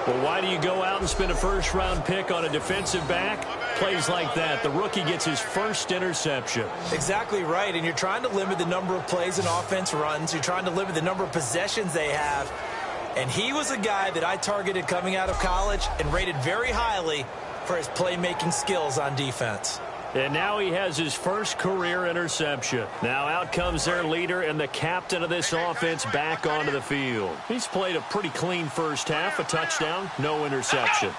Well, why do you go out and spend a first-round pick on a defensive back? Plays like that. The rookie gets his first interception. Exactly right, and you're trying to limit the number of plays an offense runs. You're trying to limit the number of possessions they have. And he was a guy that I targeted coming out of college and rated very highly for his playmaking skills on defense. And now he has his first career interception. Now out comes their leader and the captain of this offense back onto the field. He's played a pretty clean first half, a touchdown, no interceptions.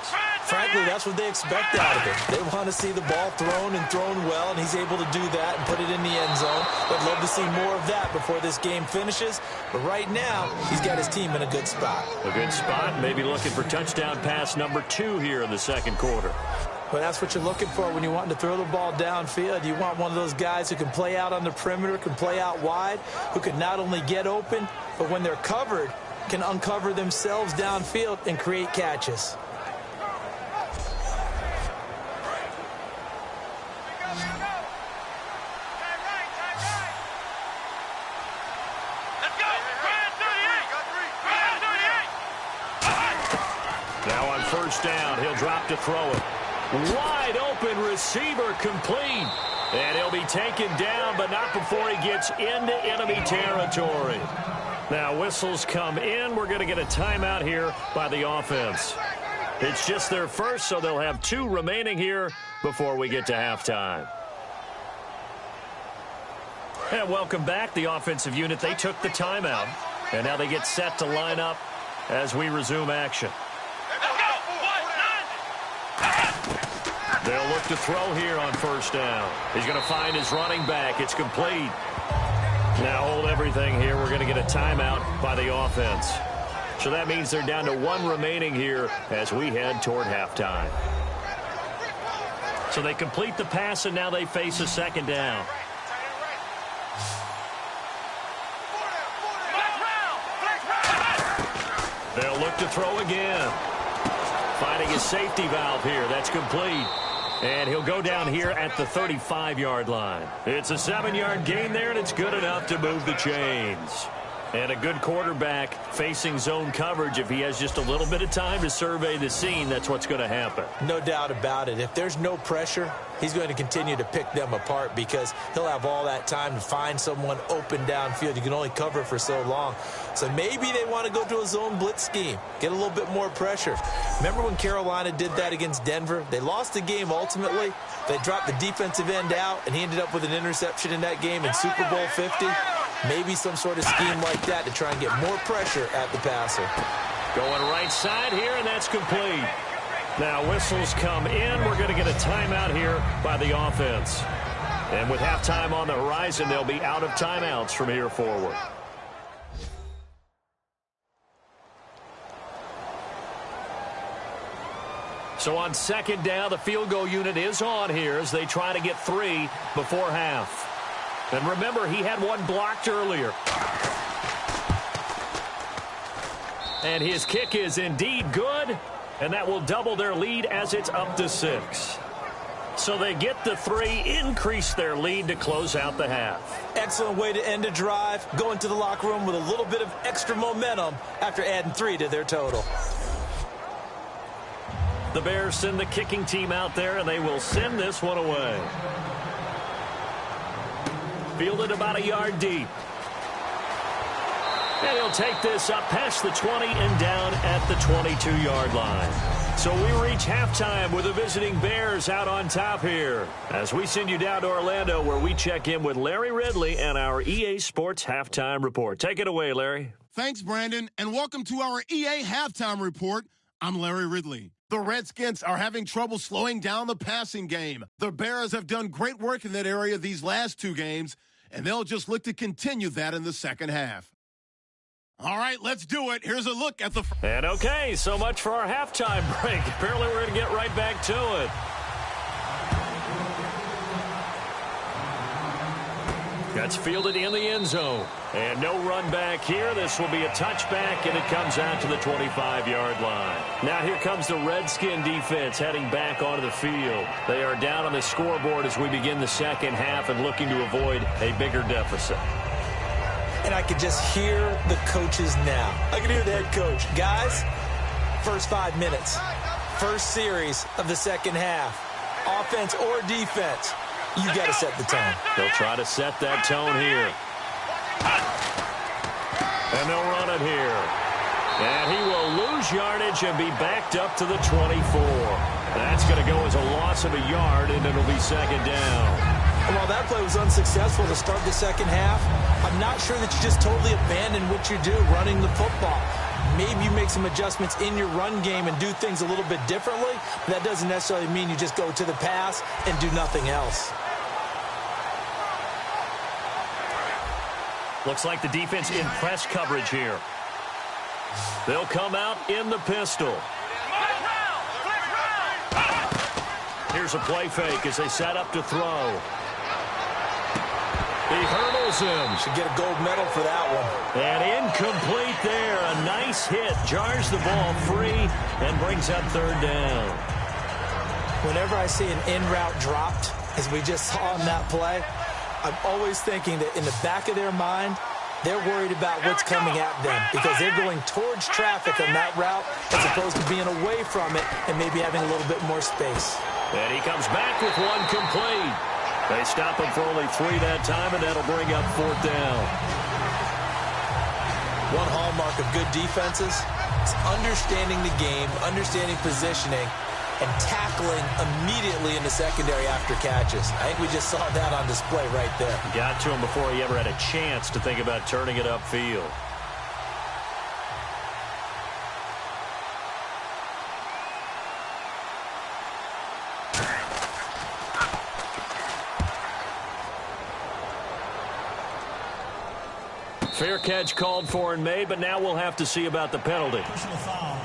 Frankly, that's what they expect out of him. They want to see the ball thrown and thrown well, and he's able to do that and put it in the end zone. They'd love to see more of that before this game finishes. But right now, he's got his team in a good spot. A good spot, maybe looking for touchdown pass number 2 here in the second quarter. Well, that's what you're looking for when you want to throw the ball downfield. You want one of those guys who can play out on the perimeter, can play out wide, who can not only get open, but when they're covered, can uncover themselves downfield and create catches. Now first down. He'll drop to throw it. Wide open receiver complete. And he'll be taken down, but not before he gets into enemy territory. Now whistles come in. We're going to get a timeout here by the offense. It's just their first, so they'll have 2 remaining here before we get to halftime. And welcome back, the offensive unit. They took the timeout, and now they get set to line up as we resume action. They'll look to throw here on first down. He's going to find his running back. It's complete. Now hold everything here. We're going to get a timeout by the offense. So that means they're down to 1 remaining here as we head toward halftime. So they complete the pass, and now they face a second down. They'll look to throw again. Finding his safety valve here. That's complete. And he'll go down here at the 35-yard line. It's a 7-yard gain there, and it's good enough to move the chains. And a good quarterback facing zone coverage. If he has just a little bit of time to survey the scene, that's what's going to happen. No doubt about it. If there's no pressure, he's going to continue to pick them apart because he'll have all that time to find someone open downfield. You can only cover for so long. So maybe they want to go to a zone blitz scheme, get a little bit more pressure. Remember when Carolina did that against Denver? They lost the game ultimately. They dropped the defensive end out, and he ended up with an interception in that game in Super Bowl 50. Maybe some sort of scheme like that to try and get more pressure at the passer. Going right side here, and that's complete. Now whistles come in. We're going to get a timeout here by the offense. And with halftime on the horizon, they'll be out of timeouts from here forward. So on second down, the field goal unit is on here as they try to get 3 before half. And remember, he had 1 blocked earlier. And his kick is indeed good, and that will double their lead as it's up to 6. So they get the 3, increase their lead to close out the half. Excellent way to end a drive, go into the locker room with a little bit of extra momentum after adding 3 to their total. The Bears send the kicking team out there, and they will send this one away. Fielded about a yard deep. And he'll take this up past the 20 and down at the 22-yard line. So we reach halftime with the visiting Bears out on top here as we send you down to Orlando where we check in with Larry Ridley and our EA Sports Halftime Report. Take it away, Larry. Thanks, Brandon, and welcome to our EA Halftime Report. I'm Larry Ridley. The Redskins are having trouble slowing down the passing game. The Bears have done great work in that area these last 2 games, and they'll just look to continue that in the second half. All right, let's do it. Here's a look at the... And okay, so much for our halftime break. Apparently we're going to get right back to it. That's fielded in the end zone. And no run back here. This will be a touchback, and it comes out to the 25-yard line. Now here comes the Redskin defense heading back onto the field. They are down on the scoreboard as we begin the second half and looking to avoid a bigger deficit. And I could just hear the coaches now. I can hear the head coach. Guys, first 5 minutes, first series of the second half, offense or defense, you got to set the tone. They'll try to set that tone here. And they'll run it here. And he will lose yardage and be backed up to the 24. That's going to go as a loss of a yard, and it'll be second down. And while that play was unsuccessful to start the second half, I'm not sure that you just totally abandon what you do running the football. Maybe you make some adjustments in your run game and do things a little bit differently. But that doesn't necessarily mean you just go to the pass and do nothing else. Looks like the defense in press coverage here. They'll come out in the pistol. Here's a play fake as they set up to throw. He hurdles him. Should get a gold medal for that one. And incomplete there. A nice hit. Jars the ball free and brings up third down. Whenever I see an in route dropped, as we just saw on that play, I'm always thinking that in the back of their mind, they're worried about what's coming at them because they're going towards traffic on that route as opposed to being away from it and maybe having a little bit more space. And he comes back with one complete. They stop him for only 3 that time, and that'll bring up 4th down. One hallmark of good defenses is understanding the game, understanding positioning, and tackling immediately in the secondary after catches. I think we just saw that on display right there. Got to him before he ever had a chance to think about turning it upfield. Fair catch called for and made, but now we'll have to see about the penalty. Personal foul.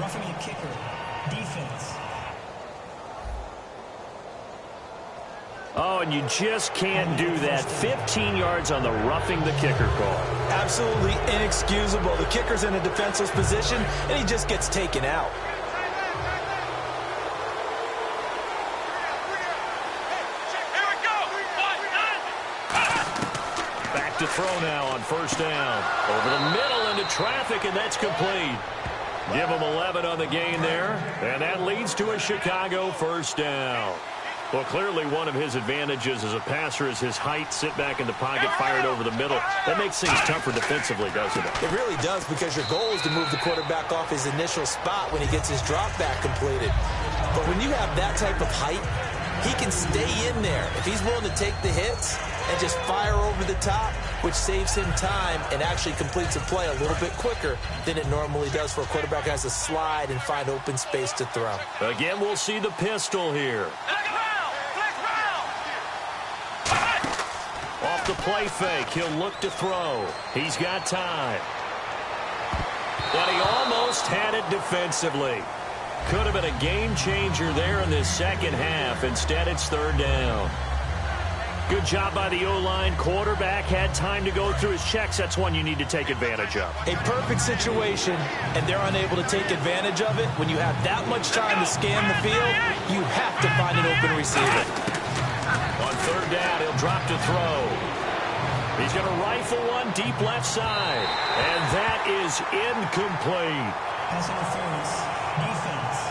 Roughing the kicker. Defense. Oh, and you just can't do that. 15 yards on the roughing the kicker call. Absolutely inexcusable. The kicker's in a defenseless position, and he just gets taken out. To throw now on 1st down. Over the middle into traffic, and that's complete. Give him 11 on the gain there, and that leads to a Chicago 1st down. Well, clearly one of his advantages as a passer is his height. Sit back in the pocket, fired over the middle. That makes things tougher defensively, doesn't it? It really does, because your goal is to move the quarterback off his initial spot when he gets his drop back completed. But when you have that type of height, he can stay in there. If he's willing to take the hits and just fire over the top, which saves him time and actually completes a play a little bit quicker than it normally does for a quarterback who has to slide and find open space to throw. Again, we'll see the pistol here. Off the play fake, he'll look to throw. He's got time. But he almost had it defensively. Could have been a game changer there in this second half. Instead, it's 3rd down. Good job by the O-line. Quarterback had time to go through his checks. That's one you need to take advantage of. A perfect situation, and they're unable to take advantage of it. When you have that much time to scan the field, you have to find an open receiver. On 3rd down, he'll drop to throw. He's going to rifle one deep left side, and that is incomplete. Pass interference. Defense.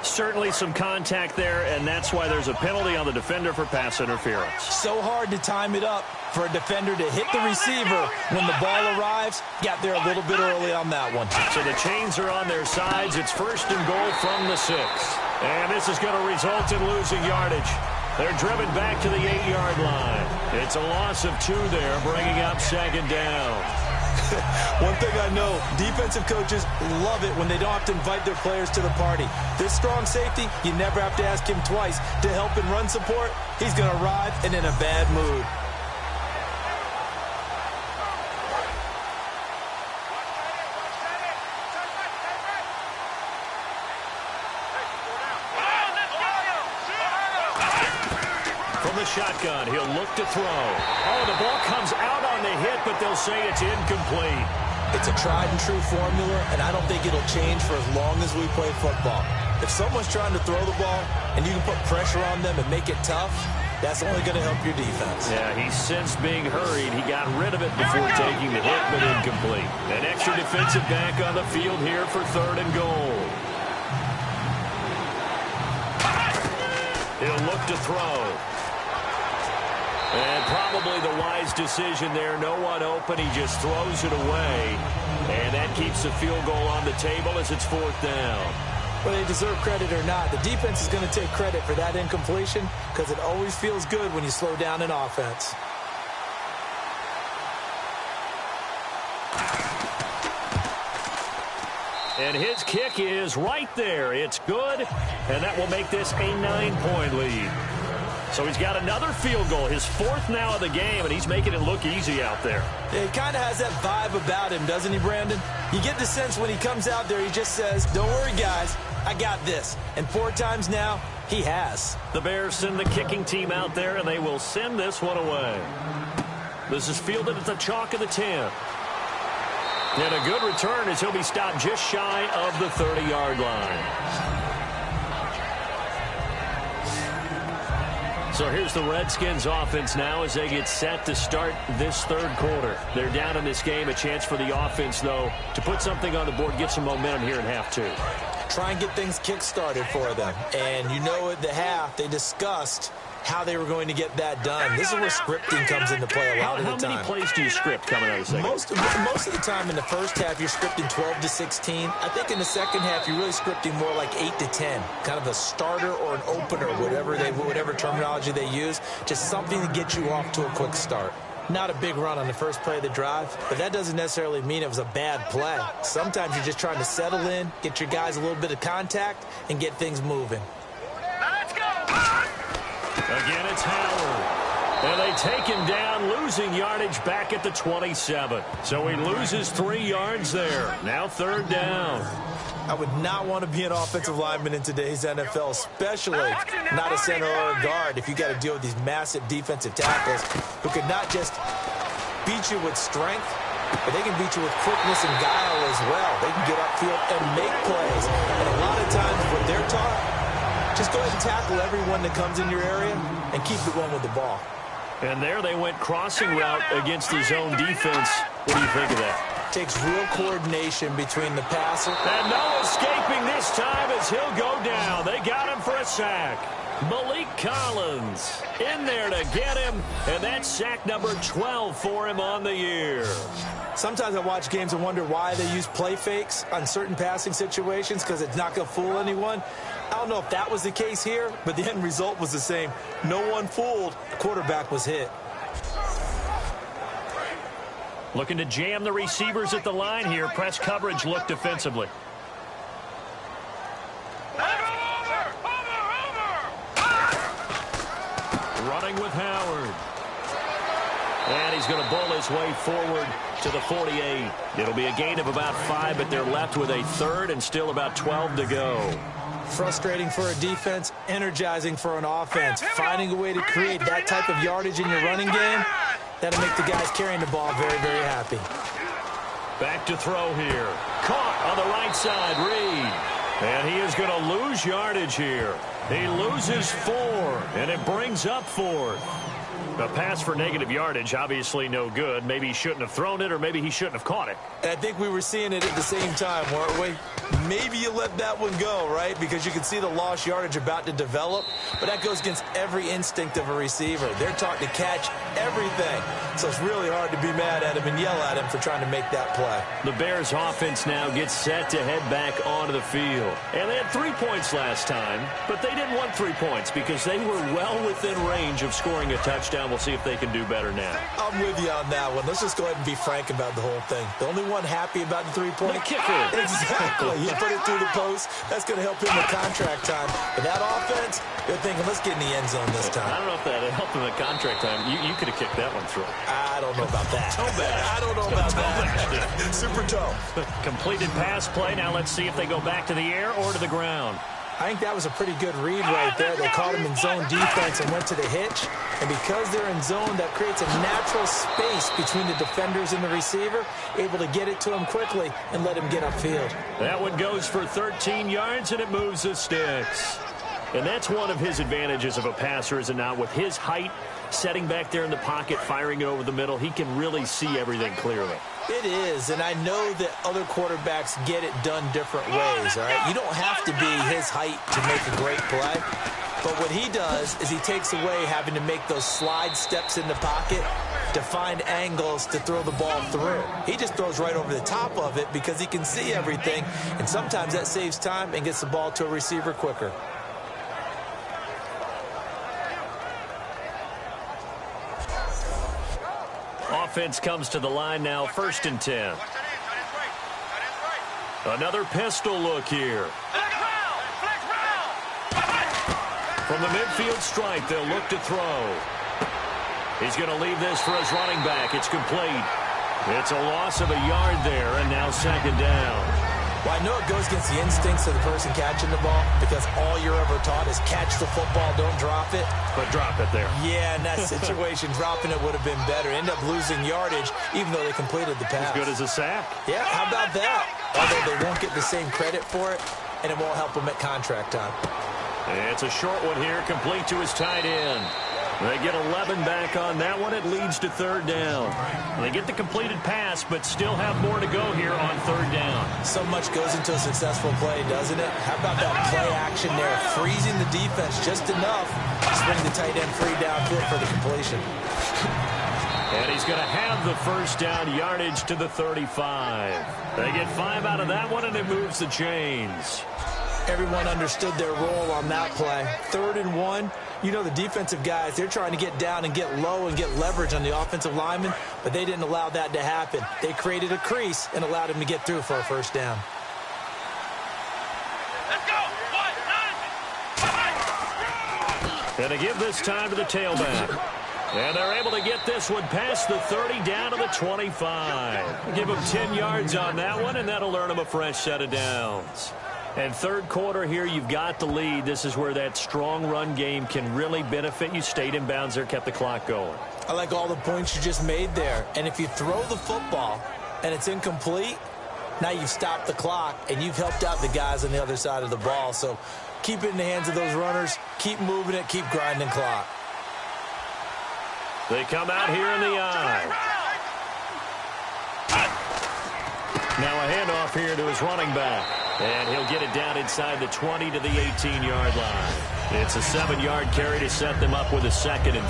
Certainly some contact there, and that's why there's a penalty on the defender for pass interference. So hard to time it up for a defender to hit the receiver when the ball arrives. Got there a little bit early on that one. So the chains are on their sides. It's 1st and goal from the 6. And this is going to result in losing yardage. They're driven back to the 8-yard line. It's a loss of 2 there, bringing up 2nd down. One thing I know, defensive coaches love it when they don't have to invite their players to the party. This strong safety, you never have to ask him twice to help in run support. He's going to arrive and in a bad mood. From the shotgun, he'll look to throw. Oh, the ball comes out on the hit, but they'll say it's incomplete. It's a tried-and-true formula, and I don't think it'll change for as long as we play football. If someone's trying to throw the ball and you can put pressure on them and make it tough, that's only going to help your defense. Yeah, he sensed being hurried. He got rid of it before taking the hit, but incomplete. An extra defensive back on the field here for 3rd and goal. He'll look to throw. And probably the wise decision there. No one open. He just throws it away. And that keeps the field goal on the table as it's 4th down. Whether they deserve credit or not, the defense is going to take credit for that incompletion because it always feels good when you slow down an offense. And his kick is right there. It's good, and that will make this a 9-point lead. So he's got another field goal, his 4th now of the game, and he's making it look easy out there. Yeah, he kind of has that vibe about him, doesn't he, Brandon? You get the sense when he comes out there, he just says, don't worry, guys, I got this. And 4 times now, he has. The Bears send the kicking team out there, and they will send this one away. This is fielded at the chalk of the 10. And a good return as he'll be stopped just shy of the 30-yard line. So here's the Redskins offense now as they get set to start this third quarter. They're down in this game. A chance for the offense, though, to put something on the board, get some momentum here in half two. Try and get things kick-started for them. And you know at the half, they discussed how they were going to get that done. This is where scripting comes into play a lot of the time. How many plays do you script coming out of the second? Most of the time in the first half, you're scripting 12 to 16. I think in the second half, you're really scripting more like 8 to 10. Kind of a starter or an opener, whatever terminology they use. Just something to get you off to a quick start. Not a big run on the first play of the drive, but that doesn't necessarily mean it was a bad play. Sometimes you're just trying to settle in, get your guys a little bit of contact, and get things moving. Let's go! Again, it's Howard. And they take him down, losing yardage back at the 27. So he loses 3 yards there. Now third down. I would not want to be an offensive lineman in today's NFL, especially not a center or a guard, if you got to deal with these massive defensive tackles who could not just beat you with strength, but they can beat you with quickness and guile as well. They can get upfield and make plays. And a lot of times what they're taught, just go ahead and tackle everyone that comes in your area and keep the one with the ball. And there they went crossing route against the zone defense. What do you think of that? Takes real coordination between the passer. And no escaping this time as he'll go down. They got him for a sack. Malik Collins in there to get him, and that's sack number 12 for him on the year. Sometimes I watch games and wonder why they use play fakes on certain passing situations, because it's not going to fool anyone. I don't know if that was the case here, but the end result was the same. No one fooled. The quarterback was hit. Looking to jam the receivers at the line here. Press coverage look defensively. Running with Howard. And he's going to bowl his way forward to the 48. It'll be a gain of about 5, but they're left with a third and still about 12 to go. Frustrating for a defense, energizing for an offense. Finding a way to create that type of yardage in your running game, that'll make the guys carrying the ball very, very happy. Back to throw here. Caught on the right side, Reed. And he is going to lose yardage here. He loses 4, and it brings up 4. A pass for negative yardage, obviously no good. Maybe he shouldn't have thrown it, or maybe he shouldn't have caught it. I think we were seeing it at the same time, weren't we? Maybe you let that one go, right? Because you can see the lost yardage about to develop, but that goes against every instinct of a receiver. They're taught to catch everything, so it's really hard to be mad at him and yell at him for trying to make that play. The Bears offense now gets set to head back onto the field. And they had 3 points last time, but they didn't want 3 points because they were well within range of scoring a touchdown. We'll see if they can do better now. I'm with you on that one. Let's just go ahead and be frank about the whole thing. The only one happy about the 3-point? The kicker. Exactly. You put it through the post. That's going to help him with contract time. But that offense, they're thinking, let's get in the end zone this time. I don't know if that helped him at contract time. You could have kicked that one through. I don't know about that. Toe bash. I don't know about that. Super toe. Completed pass play. Now let's see if they go back to the air or to the ground. I think that was a pretty good read right there. They caught him in zone defense and went to the hitch. And because they're in zone, that creates a natural space between the defenders and the receiver, able to get it to him quickly and let him get upfield. That one goes for 13 yards, and it moves the sticks. And that's one of his advantages of a passer, is it not? With his height, setting back there in the pocket, firing it over the middle, he can really see everything clearly. It is, and I know that other quarterbacks get it done different ways, all right? You don't have to be his height to make a great play, but what he does is he takes away having to make those slide steps in the pocket to find angles to throw the ball through. He just throws right over the top of it because he can see everything, and sometimes that saves time and gets the ball to a receiver quicker. Offense comes to the line now, 1st and 10. Another pistol look here. From the midfield stripe, they'll look to throw. He's going to leave this for his running back. It's complete. It's a loss of a yard there, and now 2nd down. Well, I know it goes against the instincts of the person catching the ball because all you're ever taught is catch the football, don't drop it. But drop it there. Yeah, in that situation, dropping it would have been better. End up losing yardage, even though they completed the pass. As good as a sack. Yeah, how about that? Although they won't get the same credit for it, and it won't help them at contract time. It's a short one here, complete to his tight end. They get 11 back on that one. It leads to third down. They get the completed pass, but still have more to go here on third down. So much goes into a successful play, doesn't it? How about that play action there? Freezing the defense just enough to bring the tight end free downfield for the completion. And he's going to have the first down, yardage to the 35. They get 5 out of that one, and it moves the chains. Everyone understood their role on that play. 3rd and 1. You know the defensive guys, they're trying to get down and get low and get leverage on the offensive lineman, but they didn't allow that to happen. They created a crease and allowed him to get through for a first down. Let's go. And they give this time to the tailback. And they're able to get this one past the 30 down to the 25. Give them 10 yards on that one, and that'll earn them a fresh set of downs. And third quarter here, you've got the lead. This is where that strong run game can really benefit you. Stayed in bounds there, kept the clock going. I like all the points you just made there. And if you throw the football and it's incomplete, now you've stopped the clock and you've helped out the guys on the other side of the ball. So keep it in the hands of those runners. Keep moving it. Keep grinding clock. They come out here in the eye. Now a handoff here to his running back. And he'll get it down inside the 20 to the 18-yard line. It's a 7-yard carry to set them up with a 2nd and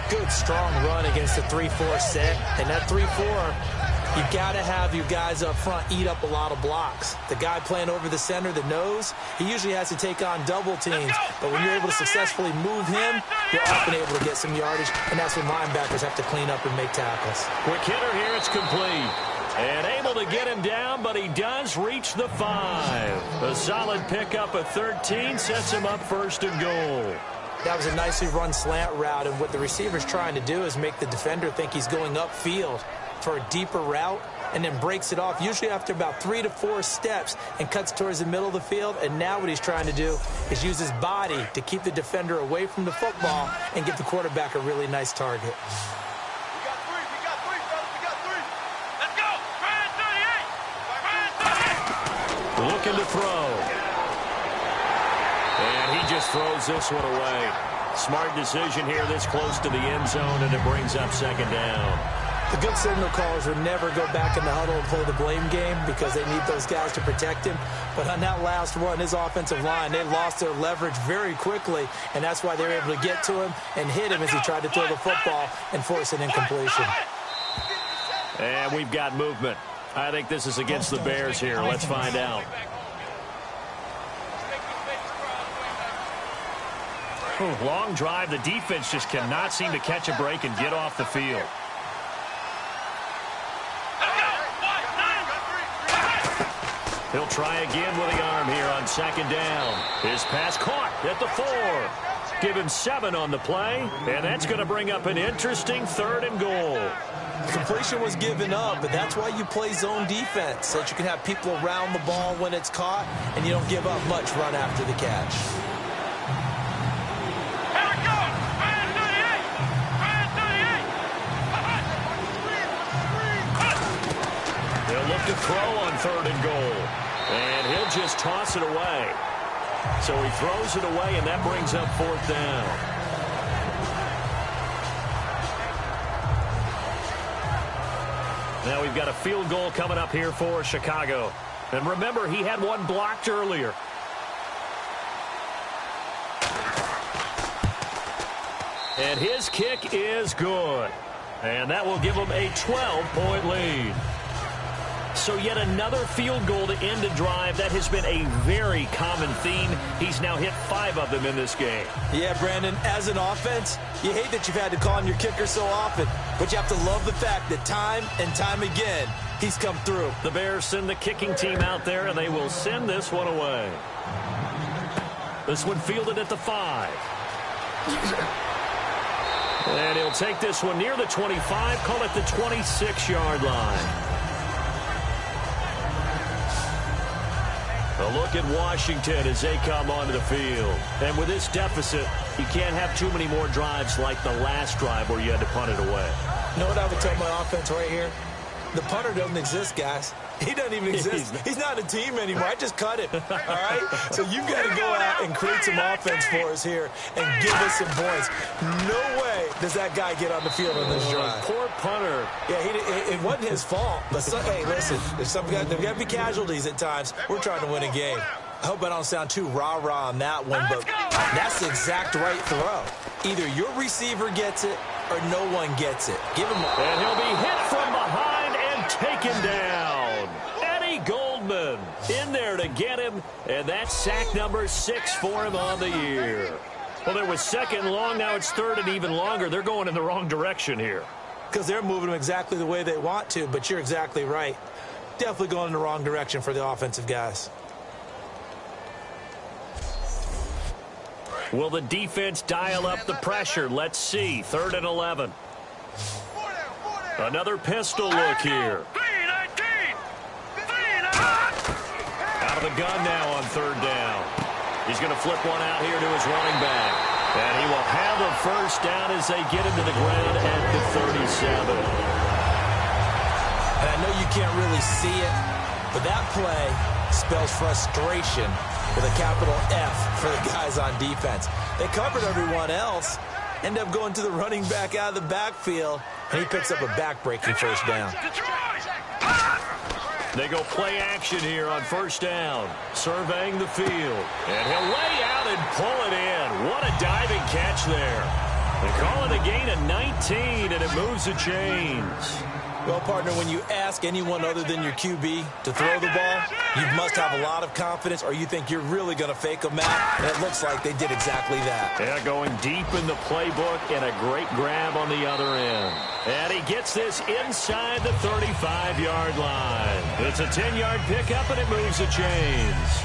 3. Good, strong run against the 3-4 set. And that 3-4, you got to have your guys up front eat up a lot of blocks. The guy playing over the center, the nose, he usually has to take on double teams. But when you're able to successfully move him, you're often able to get some yardage. And that's when linebackers have to clean up and make tackles. Quick hitter here, it's complete. And able to get him down, but he does reach the 5. A solid pickup of 13 sets him up 1st and goal. That was a nicely run slant route, and what the receiver's trying to do is make the defender think he's going upfield for a deeper route, and then breaks it off, usually after about 3 to 4 steps, and cuts towards the middle of the field. And now what he's trying to do is use his body to keep the defender away from the football and give the quarterback a really nice target. Looking to throw. And he just throws this one away. Smart decision here this close to the end zone, and it brings up 2nd down. The good signal callers would never go back in the huddle and play the blame game because they need those guys to protect him. But on that last run, his offensive line, they lost their leverage very quickly, and that's why they were able to get to him and hit him as he tried to throw the football and force an incompletion. And we've got movement. I think this is against the Bears here. Let's find out. Long drive. The defense just cannot seem to catch a break and get off the field. He'll try again with the arm here on 2nd down. His pass caught at the 4. Give him 7 on the play, and that's going to bring up an interesting 3rd and goal. Completion was given up, but that's why you play zone defense, so that you can have people around the ball when it's caught, and you don't give up much run after the catch. Here we go! They'll look to throw on 3rd and goal, and he'll just toss it away. So he throws it away, and that brings up 4th down. Now we've got a field goal coming up here for Chicago. And remember, he had one blocked earlier. And his kick is good. And that will give him a 12-point lead. So yet another field goal to end a drive. That has been a very common theme. He's now hit 5 of them in this game. Yeah, Brandon, as an offense, you hate that you've had to call on your kicker so often, but you have to love the fact that time and time again, he's come through. The Bears send the kicking team out there, and they will send this one away. This one fielded at the 5. And he'll take this one near the 25, call it the 26-yard line. A look at Washington as they come onto the field. And with this deficit, you can't have too many more drives like the last drive where you had to punt it away. You know what I would tell my offense right here? The punter doesn't exist, guys. He doesn't even exist. He's not a team anymore. I just cut him. All right? So you've got to go out and create some offense for us here and give us some points. No way does that guy get on the field on this drive. Poor punter. Yeah, it wasn't his fault. But, hey, listen, there's got to be casualties at times. We're trying to win a game. I hope I don't sound too rah-rah on that one, but that's the exact right throw. Either your receiver gets it or no one gets it. Give him a... And he'll be hit from behind and taken down. Goldman in there to get him, and that's sack number 6 for him on the year. Well, there was second long, now it's third and even longer. They're going in the wrong direction here. Because they're moving them exactly the way they want to, but you're exactly right. Definitely going in the wrong direction for the offensive guys. Will the defense dial up the pressure? Let's see. 3rd and 11. Another pistol look here. Out of the gun now on 3rd down. He's going to flip one out here to his running back. And he will have a first down as they get him to the ground at the 37. And I know you can't really see it, but that play spells frustration with a capital F for the guys on defense. They covered everyone else, end up going to the running back out of the backfield, and he picks up a back-breaking first down. They go play action here on 1st down, surveying the field. And he'll lay out and pull it in. What a diving catch there. They call it a gain of 19, and it moves the chains. Well, partner, when you ask anyone other than your QB to throw the ball, you must have a lot of confidence, or you think you're really going to fake them out, and it looks like they did exactly that. Yeah, going deep in the playbook, and a great grab on the other end. And he gets this inside the 35-yard line. It's a 10-yard pickup, and it moves the chains.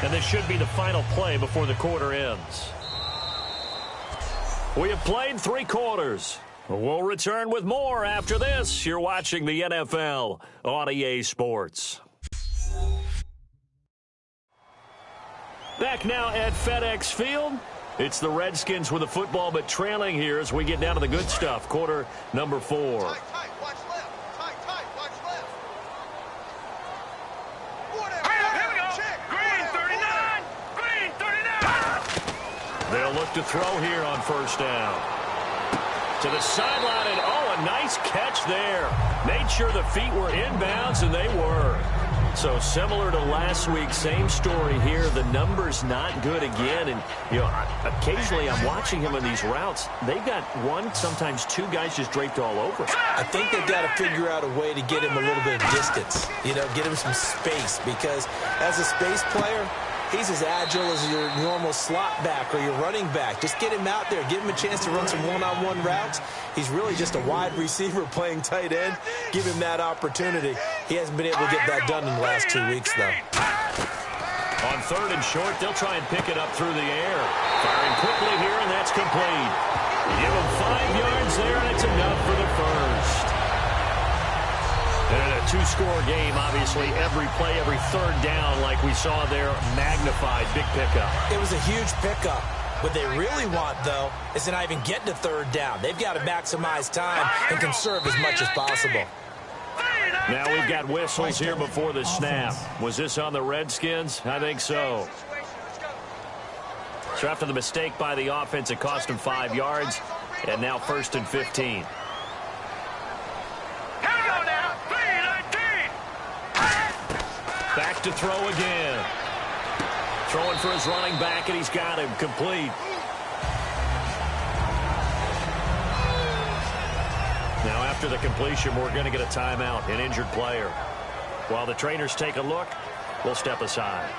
And this should be the final play before the quarter ends. We have played 3 quarters. We'll return with more after this. You're watching the NFL on EA Sports. Back now at FedEx Field. It's the Redskins with the football, but trailing here as we get down to the good stuff. Quarter number 4. They'll look to throw here on 1st down. To the sideline, and a nice catch there. Made sure the feet were inbounds, and they were. So similar to last week, same story here. The number's not good again, and occasionally I'm watching him on these routes. They've got 1, sometimes 2 guys just draped all over. I think they've got to figure out a way to get him a little bit of distance. Get him some space, because as a space player, he's as agile as your normal slot back or your running back. Just get him out there. Give him a chance to run some one-on-one routes. He's really just a wide receiver playing tight end. Give him that opportunity. He hasn't been able to get that done in the last 2 weeks, though. On 3rd and short, they'll try and pick it up through the air. Firing quickly here, and that's complete. Give him 5 yards there, and it's enough for the first. And a 2-score game, obviously, every play, every 3rd down, like we saw there, magnified, big pickup. It was a huge pickup. What they really want, though, is to not even get to 3rd down. They've got to maximize time and conserve as much as possible. Now we've got whistles here before the snap. Was this on the Redskins? I think so. So after the mistake by the offense, it cost them 5 yards, and now 1st and 15. Back to throw again. Throwing for his running back, and he's got him complete. Now after the completion, we're going to get a timeout, an injured player. While the trainers take a look, we'll step aside.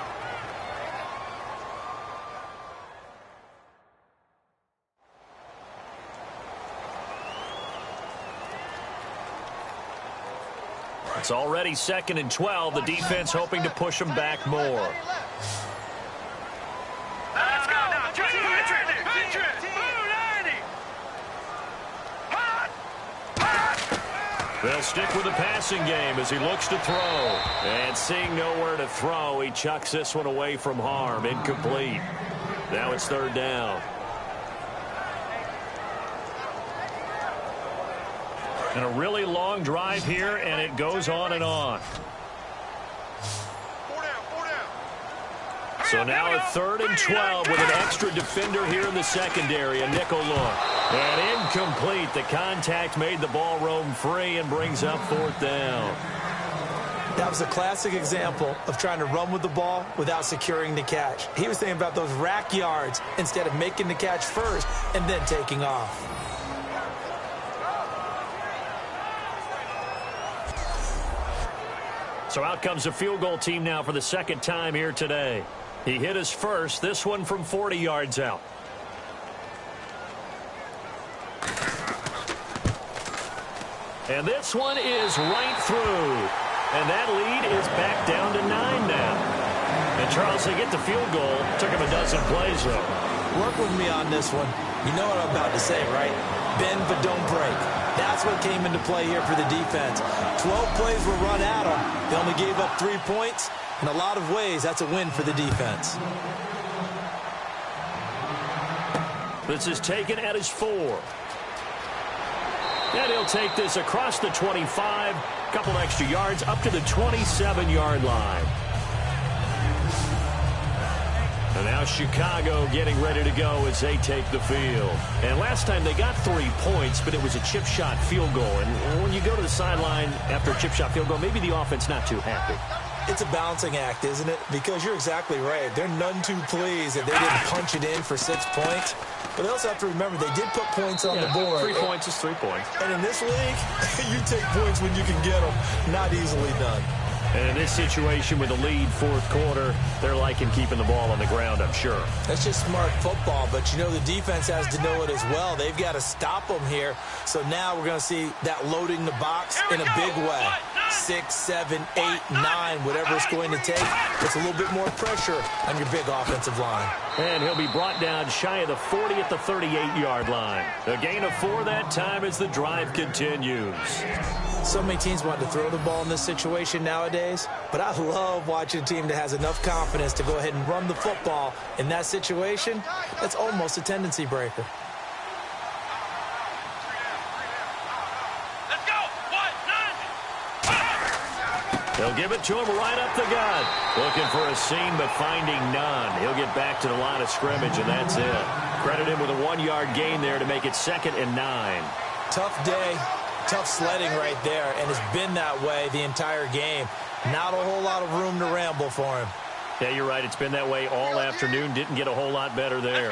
It's already 2nd and 12. The defense hoping to push them back more. Let's go. They'll stick with the passing game as he looks to throw. And seeing nowhere to throw, he chucks this one away from harm. Incomplete. Now it's third down. And a really long drive here, and it goes on and on. So now a 3rd and 12 with an extra defender here in the secondary, a nickel look. And incomplete. The contact made the ball roam free and brings up 4th down. That was a classic example of trying to run with the ball without securing the catch. He was thinking about those rack yards instead of making the catch first and then taking off. So out comes a field goal team now for the 2nd time here today. He hit his first, this one from 40 yards out. And this one is right through. And that lead is back down to 9 now. And Charles, they get the field goal. Took him a dozen plays, though. Work with me on this one. You know what I'm about to say, right? Bend but don't break. That's what came into play here for the defense. 12 plays were run at them. They only gave up 3 points. In a lot of ways, that's a win for the defense. This is taken at his 4. And he'll take this across the 25. Couple extra yards up to the 27-yard line. And now Chicago getting ready to go as they take the field. And last time they got 3 points, but it was a chip shot field goal. And when you go to the sideline after a chip shot field goal, maybe the offense not too happy. It's a balancing act, isn't it? Because you're exactly right. They're none too pleased that they didn't punch it in for 6 points. But they also have to remember they did put points on the board. 3 points is 3 points. And in this league, you take points when you can get them. Not easily done. And in this situation with a lead 4th quarter, they're liking keeping the ball on the ground, I'm sure. That's just smart football, but you know the defense has to know it as well. They've got to stop them here. So now we're going to see that loading the box in a big way. 6, 7, 8, 9, whatever it's going to take. It's a little bit more pressure on your big offensive line. And he'll be brought down shy of the 40 at the 38-yard line. A gain of 4 that time as the drive continues. So many teams want to throw the ball in this situation nowadays, but I love watching a team that has enough confidence to go ahead and run the football. In that situation, that's almost a tendency breaker. Let's go. 1, 9. They'll give it to him right up the gut. Looking for a seam, but finding none. He'll get back to the line of scrimmage, and that's it. Credit him with a 1-yard gain there to make it 2nd and 9. Tough day. Tough sledding right there, and it's been that way the entire game. Not a whole lot of room to ramble for him. Yeah, you're right. It's been that way all afternoon. Didn't get a whole lot better there.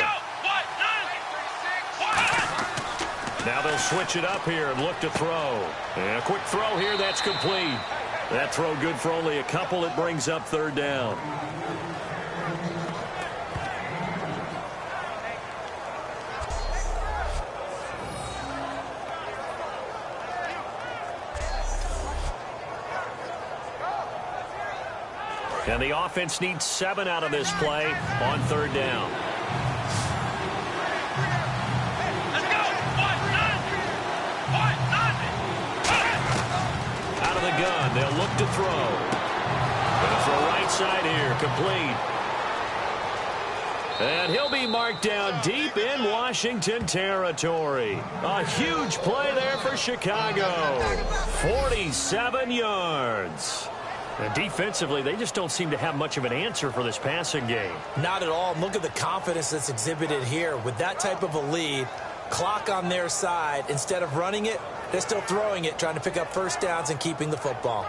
Now they'll switch it up here and look to throw. And a quick throw here. That's complete. That throw good for only a couple. It brings up 3rd down. And the offense needs 7 out of this play on 3rd down. Let's go. 1, 9. Out of the gun, they'll look to throw. Gonna throw right side here, complete. And he'll be marked down deep in Washington territory. A huge play there for Chicago. 47 yards. And defensively, they just don't seem to have much of an answer for this passing game. Not at all. Look at the confidence that's exhibited here. With that type of a lead, clock on their side, instead of running it, they're still throwing it, trying to pick up 1st downs and keeping the football.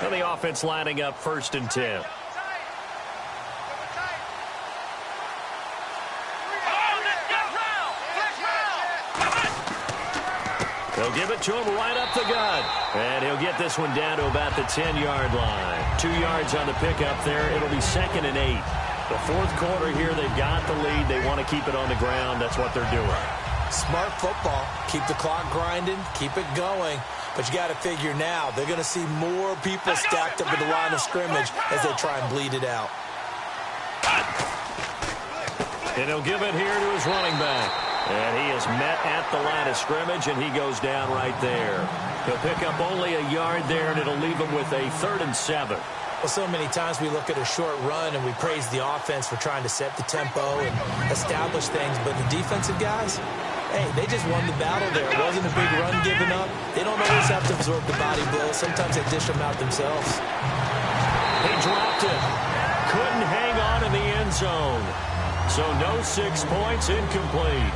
And the offense lining up 1st and 10. They'll give it to him right up the gut. And he'll get this one down to about the 10-yard line. 2 yards on the pickup there. It'll be 2nd and 8. The 4th quarter here, they've got the lead. They want to keep it on the ground. That's what they're doing. Smart football. Keep the clock grinding. Keep it going. But you got to figure now, they're going to see more people stacked up at the line of scrimmage as they try and bleed it out. And he'll give it here to his running back. And he is met at the line of scrimmage, and he goes down right there. He'll pick up only a yard there, and it'll leave him with a 3rd and 7. Well, so many times we look at a short run and we praise the offense for trying to set the tempo and establish things, but the defensive guys, hey, they just won the battle there. It wasn't a big run given up. They don't always have to absorb the body blows. Sometimes they dish them out themselves. He dropped it. Couldn't hang on in the end zone. So no 6 points, incomplete.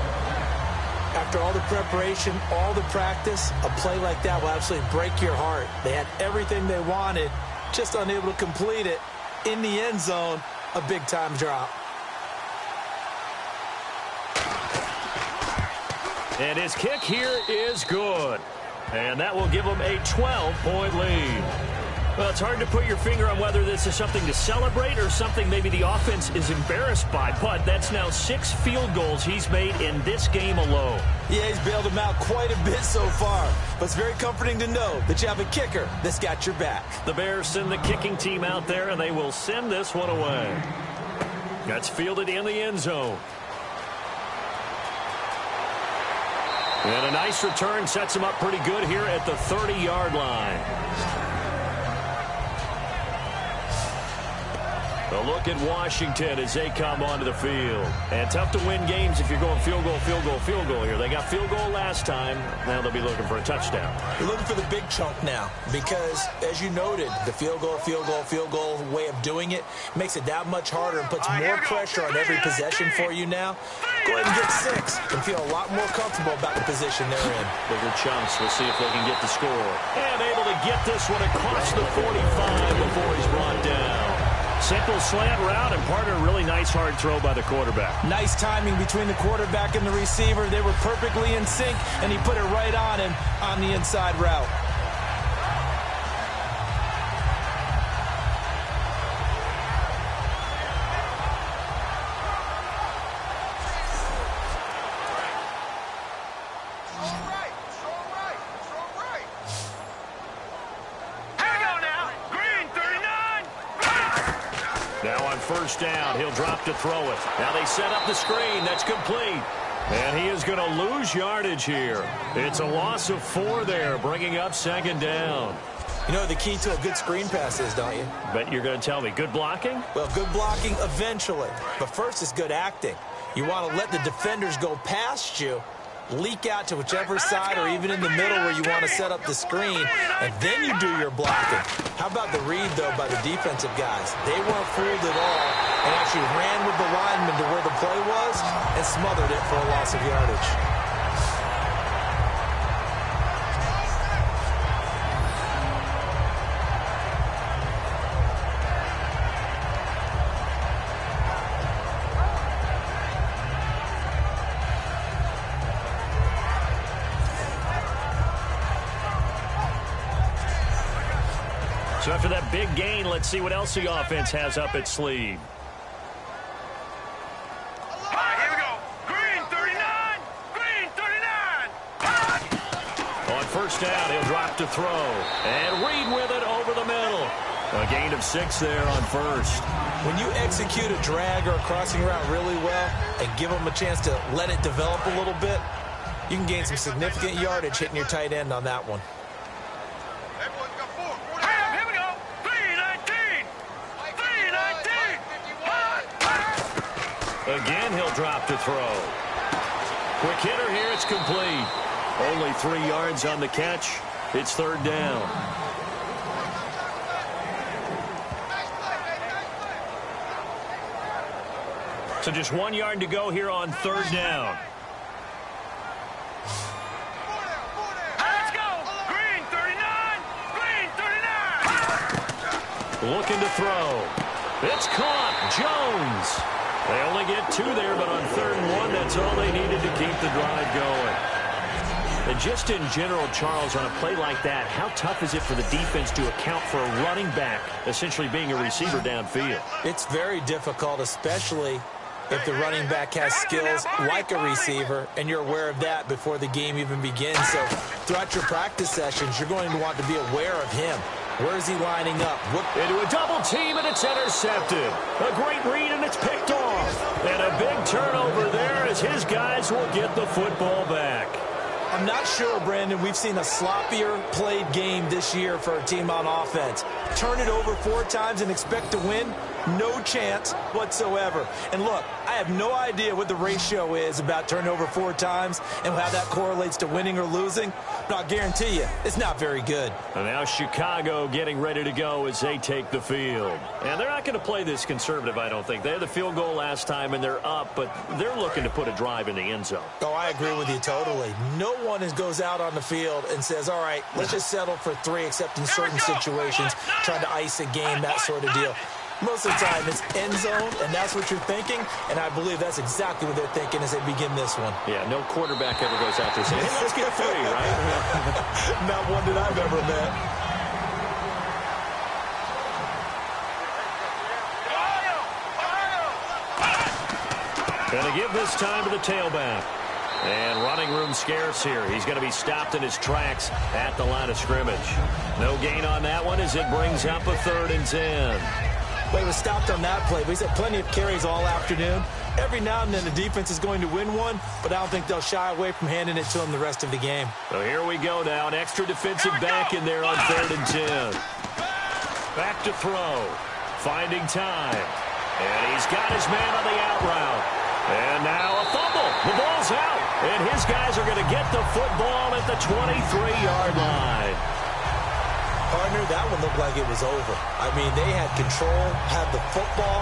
After all the preparation, all the practice, a play like that will absolutely break your heart. They had everything they wanted, just unable to complete it. In the end zone, a big-time drop. And his kick here is good. And that will give him a 12-point lead. Well, it's hard to put your finger on whether this is something to celebrate or something maybe the offense is embarrassed by. But that's now 6 field goals he's made in this game alone. Yeah, he's bailed them out quite a bit so far. But it's very comforting to know that you have a kicker that's got your back. The Bears send the kicking team out there, and they will send this one away. That's fielded in the end zone. And a nice return sets him up pretty good here at the 30-yard line. A look at Washington as they come onto the field. And tough to win games if you're going field goal, field goal, field goal here. They got field goal last time. Now they'll be looking for a touchdown. You're looking for the big chunk now because, as you noted, the field goal way of doing it makes it that much harder and puts more pressure on every possession for you now. Go ahead and get 6 and feel a lot more comfortable about the position they're in. Bigger chunks. We'll see if they can get the score. And able to get this one across the 45 before he's brought down. Simple slant route, and part of a really nice hard throw by the quarterback. Nice timing between the quarterback and the receiver. They were perfectly in sync, and he put it right on him on the inside route. First down. He'll drop to throw it. Now they set up the screen. That's complete. And he is going to lose yardage here. It's a loss of 4 there, bringing up second down. You know what the key to a good screen pass is, don't you? Bet you're going to tell me. Good blocking? Well, good blocking eventually. But first is good acting. You want to let the defenders go past you, leak out to whichever side or even in the middle where you want to set up the screen, and then you do your blocking. How about the read, though, by the defensive guys? They weren't fooled at all and actually ran with the lineman to where the play was and smothered it for a loss of yardage. So after that big gain, let's see what else the offense has up its sleeve. All right, here we go. Green 39. Green 39. On first down, he'll drop to throw. And Reed with it over the middle. A gain of 6 there on first. When you execute a drag or a crossing route really well and give them a chance to let it develop a little bit, you can gain some significant yardage hitting your tight end on that one. Again, he'll drop to throw. Quick hitter here, it's complete. Only 3 yards on the catch. It's third down. So just 1 yard to go here on third down. Let's go. Green 39. Green 39. Looking to throw. It's caught. Jones. They only get 2 there, but on third and 1, that's all they needed to keep the drive going. And just in general, Charles, on a play like that, how tough is it for the defense to account for a running back essentially being a receiver downfield? It's very difficult, especially if the running back has skills like a receiver, and you're aware of that before the game even begins. So throughout your practice sessions, you're going to want to be aware of him. Where is he lining up? Into a double team, and it's intercepted. A great read, and it's picked off. And a big turnover there as his guys will get the football back. I'm not sure, Brandon, we've seen a sloppier played game this year for a team on offense. Turn it over 4 times and expect to win? No chance whatsoever. And look, I have no idea what the ratio is about turnover 4 times and how that correlates to winning or losing, but I'll guarantee you it's not very good. And now Chicago getting ready to go as they take the field. And they're not going to play this conservative, I don't think. They had the field goal last time and they're up, but they're looking to put a drive in the end zone. Oh, I agree with you totally. No one goes out on the field and says, all right, let's just settle for 3, except in certain situations, trying to ice a game, that sort of deal. Most of the time, it's end zone, and that's what you're thinking, and I believe that's exactly what they're thinking as they begin this one. Yeah, no quarterback ever goes out there saying, hey, let's get 3, right? Not one that I've ever met. Going to give this time to the tailback. And running room scarce here. He's going to be stopped in his tracks at the line of scrimmage. No gain on that one as it brings up a 3rd and 10. Well, he was stopped on that play, but he's had plenty of carries all afternoon. Every now and then the defense is going to win one, but I don't think they'll shy away from handing it to him the rest of the game. So here we go now. An extra defensive back in there on 3rd and 10. Back to throw. Finding time. And he's got his man on the out route. And now a fumble. The ball's out. And his guys are going to get the football at the 23-yard line. Partner, that one looked like it was over. I mean, they had control, had the football,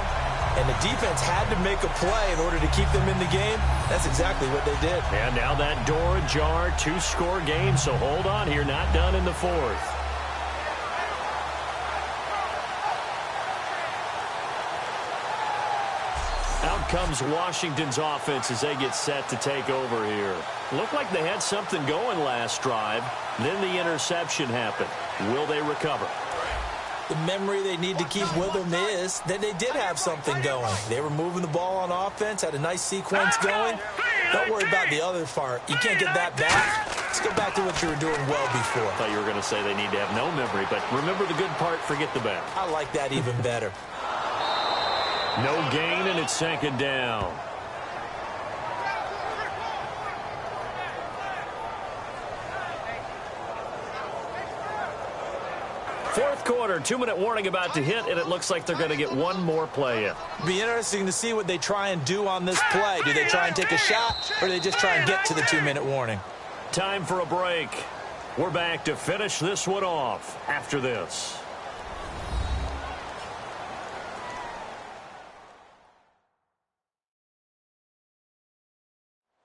and the defense had to make a play in order to keep them in the game. That's exactly what they did. And now that door ajar, 2-score game, so hold on here, not done in the 4th. Out comes Washington's offense as they get set to take over here. Looked like they had something going last drive. Then the interception happened. Will they recover? The memory they need to keep with them is that they did have something going. They were moving the ball on offense, had a nice sequence going. Don't worry about the other part. You can't get that back. Let's go back to what you were doing well before. I thought you were going to say they need to have no memory, but remember the good part, forget the bad. I like that even better. No gain, and it's 2nd down. Fourth quarter, 2-minute warning about to hit, and it looks like they're going to get one more play in. Be interesting to see what they try and do on this play. Do they try and take a shot, or do they just try and get to the 2-minute warning? Time for a break. We're back to finish this one off after this.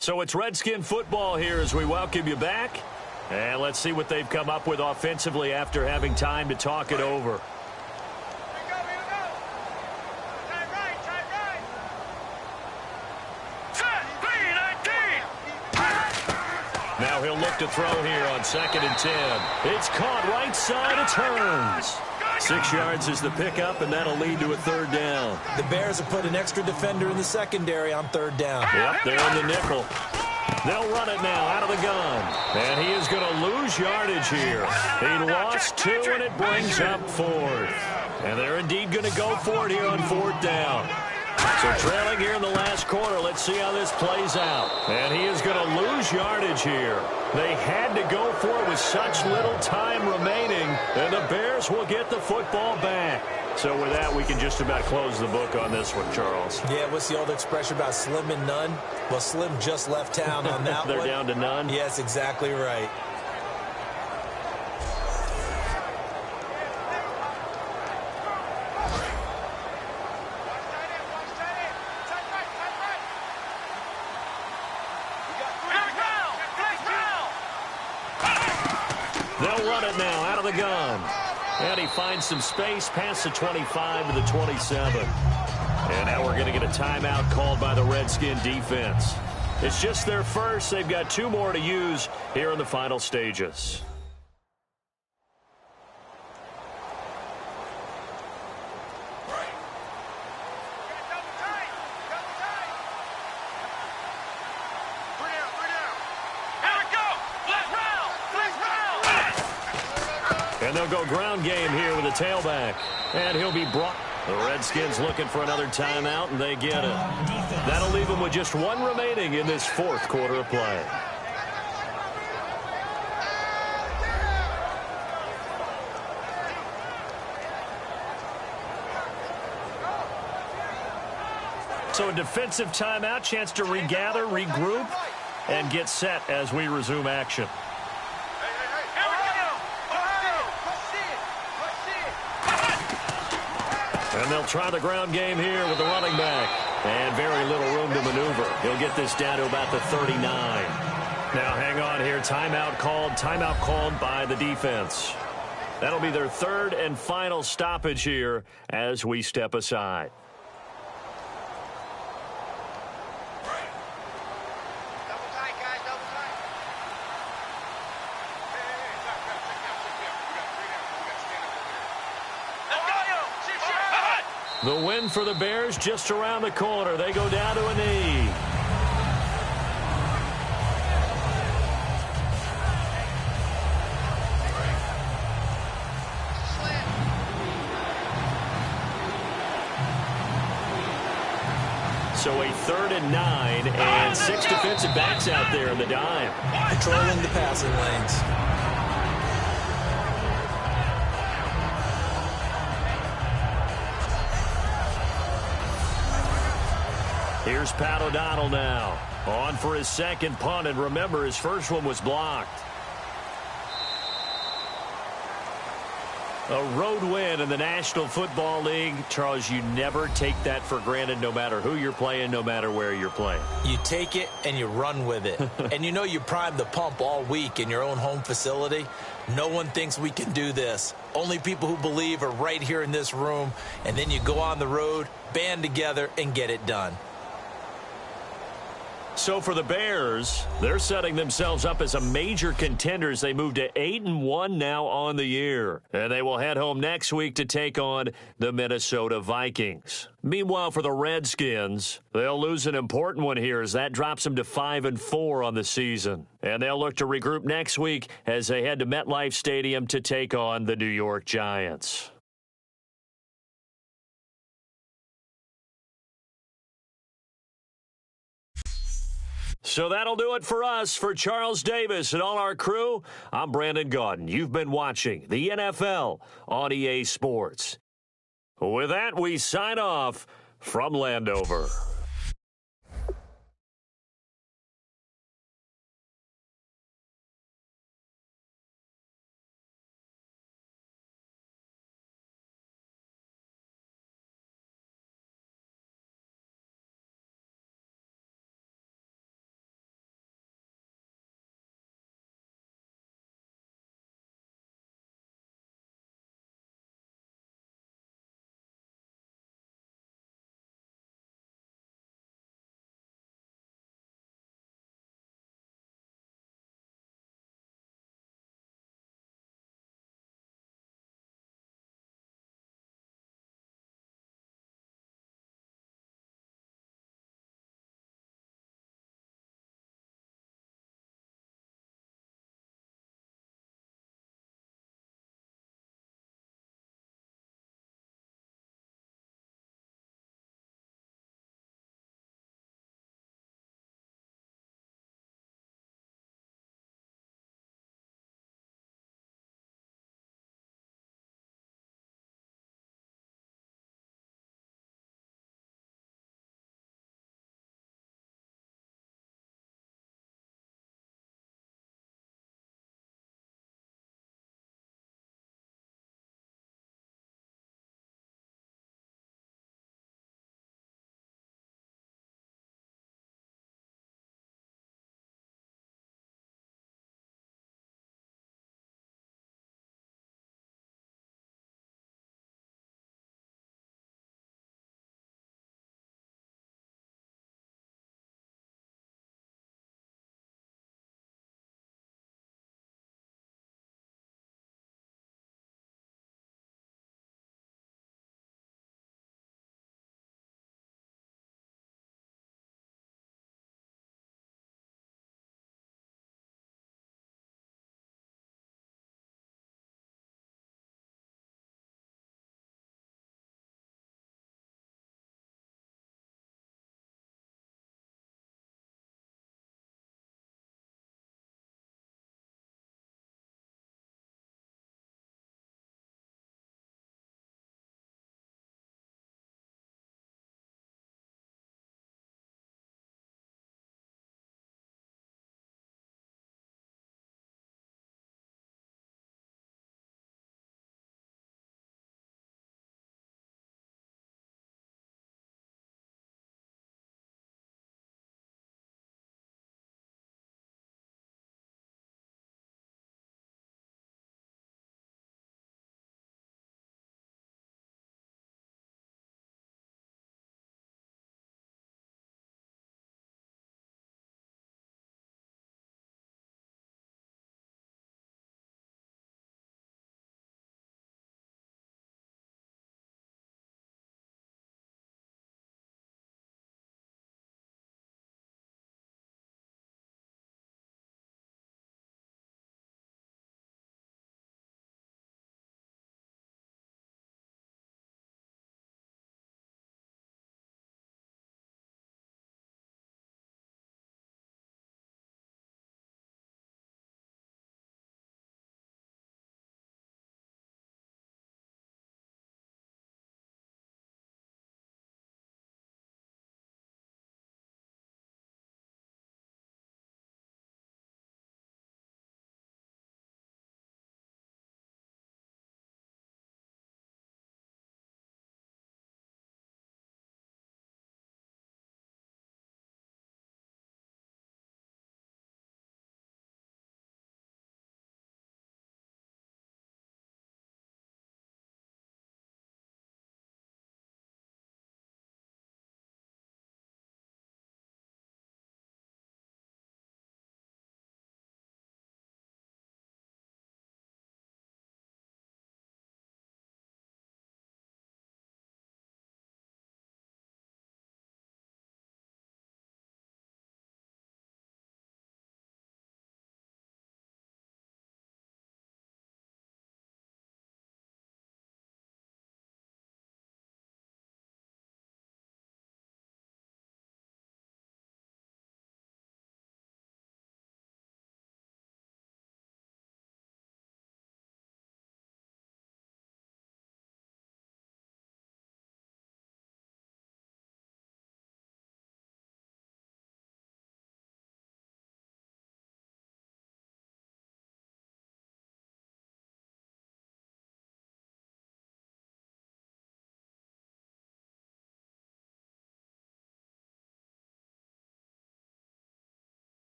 So it's Redskin football here as we welcome you back. And let's see what they've come up with offensively after having time to talk it over. Now he'll look to throw here on 2nd and 10. It's caught right side. It's Hearns. 6 yards is the pickup, and that'll lead to a 3rd down. The Bears have put an extra defender in the secondary on 3rd down. Yep, they're in the nickel. They'll run it now out of the gun. And he is going to lose yardage here. He lost 2, and it brings up 4th. And they're indeed going to go for it here on 4th down. So trailing here in the last quarter, let's see how this plays out. And he is going to lose yardage here. They had to go for it with such little time remaining, and the Bears will get the football back. So with that, we can just about close the book on this one, Charles. Yeah, what's the old expression about slim and none? Well, Slim just left town on that They're one. down to none? Yes, exactly right. They'll run it now out of the gun. And he finds some space past the 25 to the 27. And now we're going to get a timeout called by the Redskin defense. It's just their first. They've got 2 more to use here in the final stages. And they'll go ground game here with a tailback. And he'll be brought. The Redskins looking for another timeout, and they get it. That'll leave them with just 1 remaining in this 4th quarter of play. So a defensive timeout, chance to regather, regroup, and get set as we resume action. And they'll try the ground game here with the running back. And very little room to maneuver. He'll get this down to about the 39. Now hang on here. Timeout called by the defense. That'll be their third and final stoppage here as we step aside. The win for the Bears just around the corner. They go down to a knee. So a 3rd and 9 and 6 defensive backs out there in the dime. Controlling the passing lanes. Here's Pat O'Donnell now. On for his second punt, and remember, his first one was blocked. A road win in the National Football League. Charles, you never take that for granted, no matter who you're playing, no matter where you're playing. You take it and you run with it. And you know you primed the pump all week in your own home facility. No one thinks we can do this. Only people who believe are right here in this room. And then you go on the road, band together, and get it done. So for the Bears, they're setting themselves up as a major contender as they move to 8-1 now on the year. And they will head home next week to take on the Minnesota Vikings. Meanwhile, for the Redskins, they'll lose an important one here as that drops them to 5-4 on the season. And they'll look to regroup next week as they head to MetLife Stadium to take on the New York Giants. So that'll do it for us. For Charles Davis and all our crew, I'm Brandon Gaudin. You've been watching the NFL on EA Sports. With that, we sign off from Landover.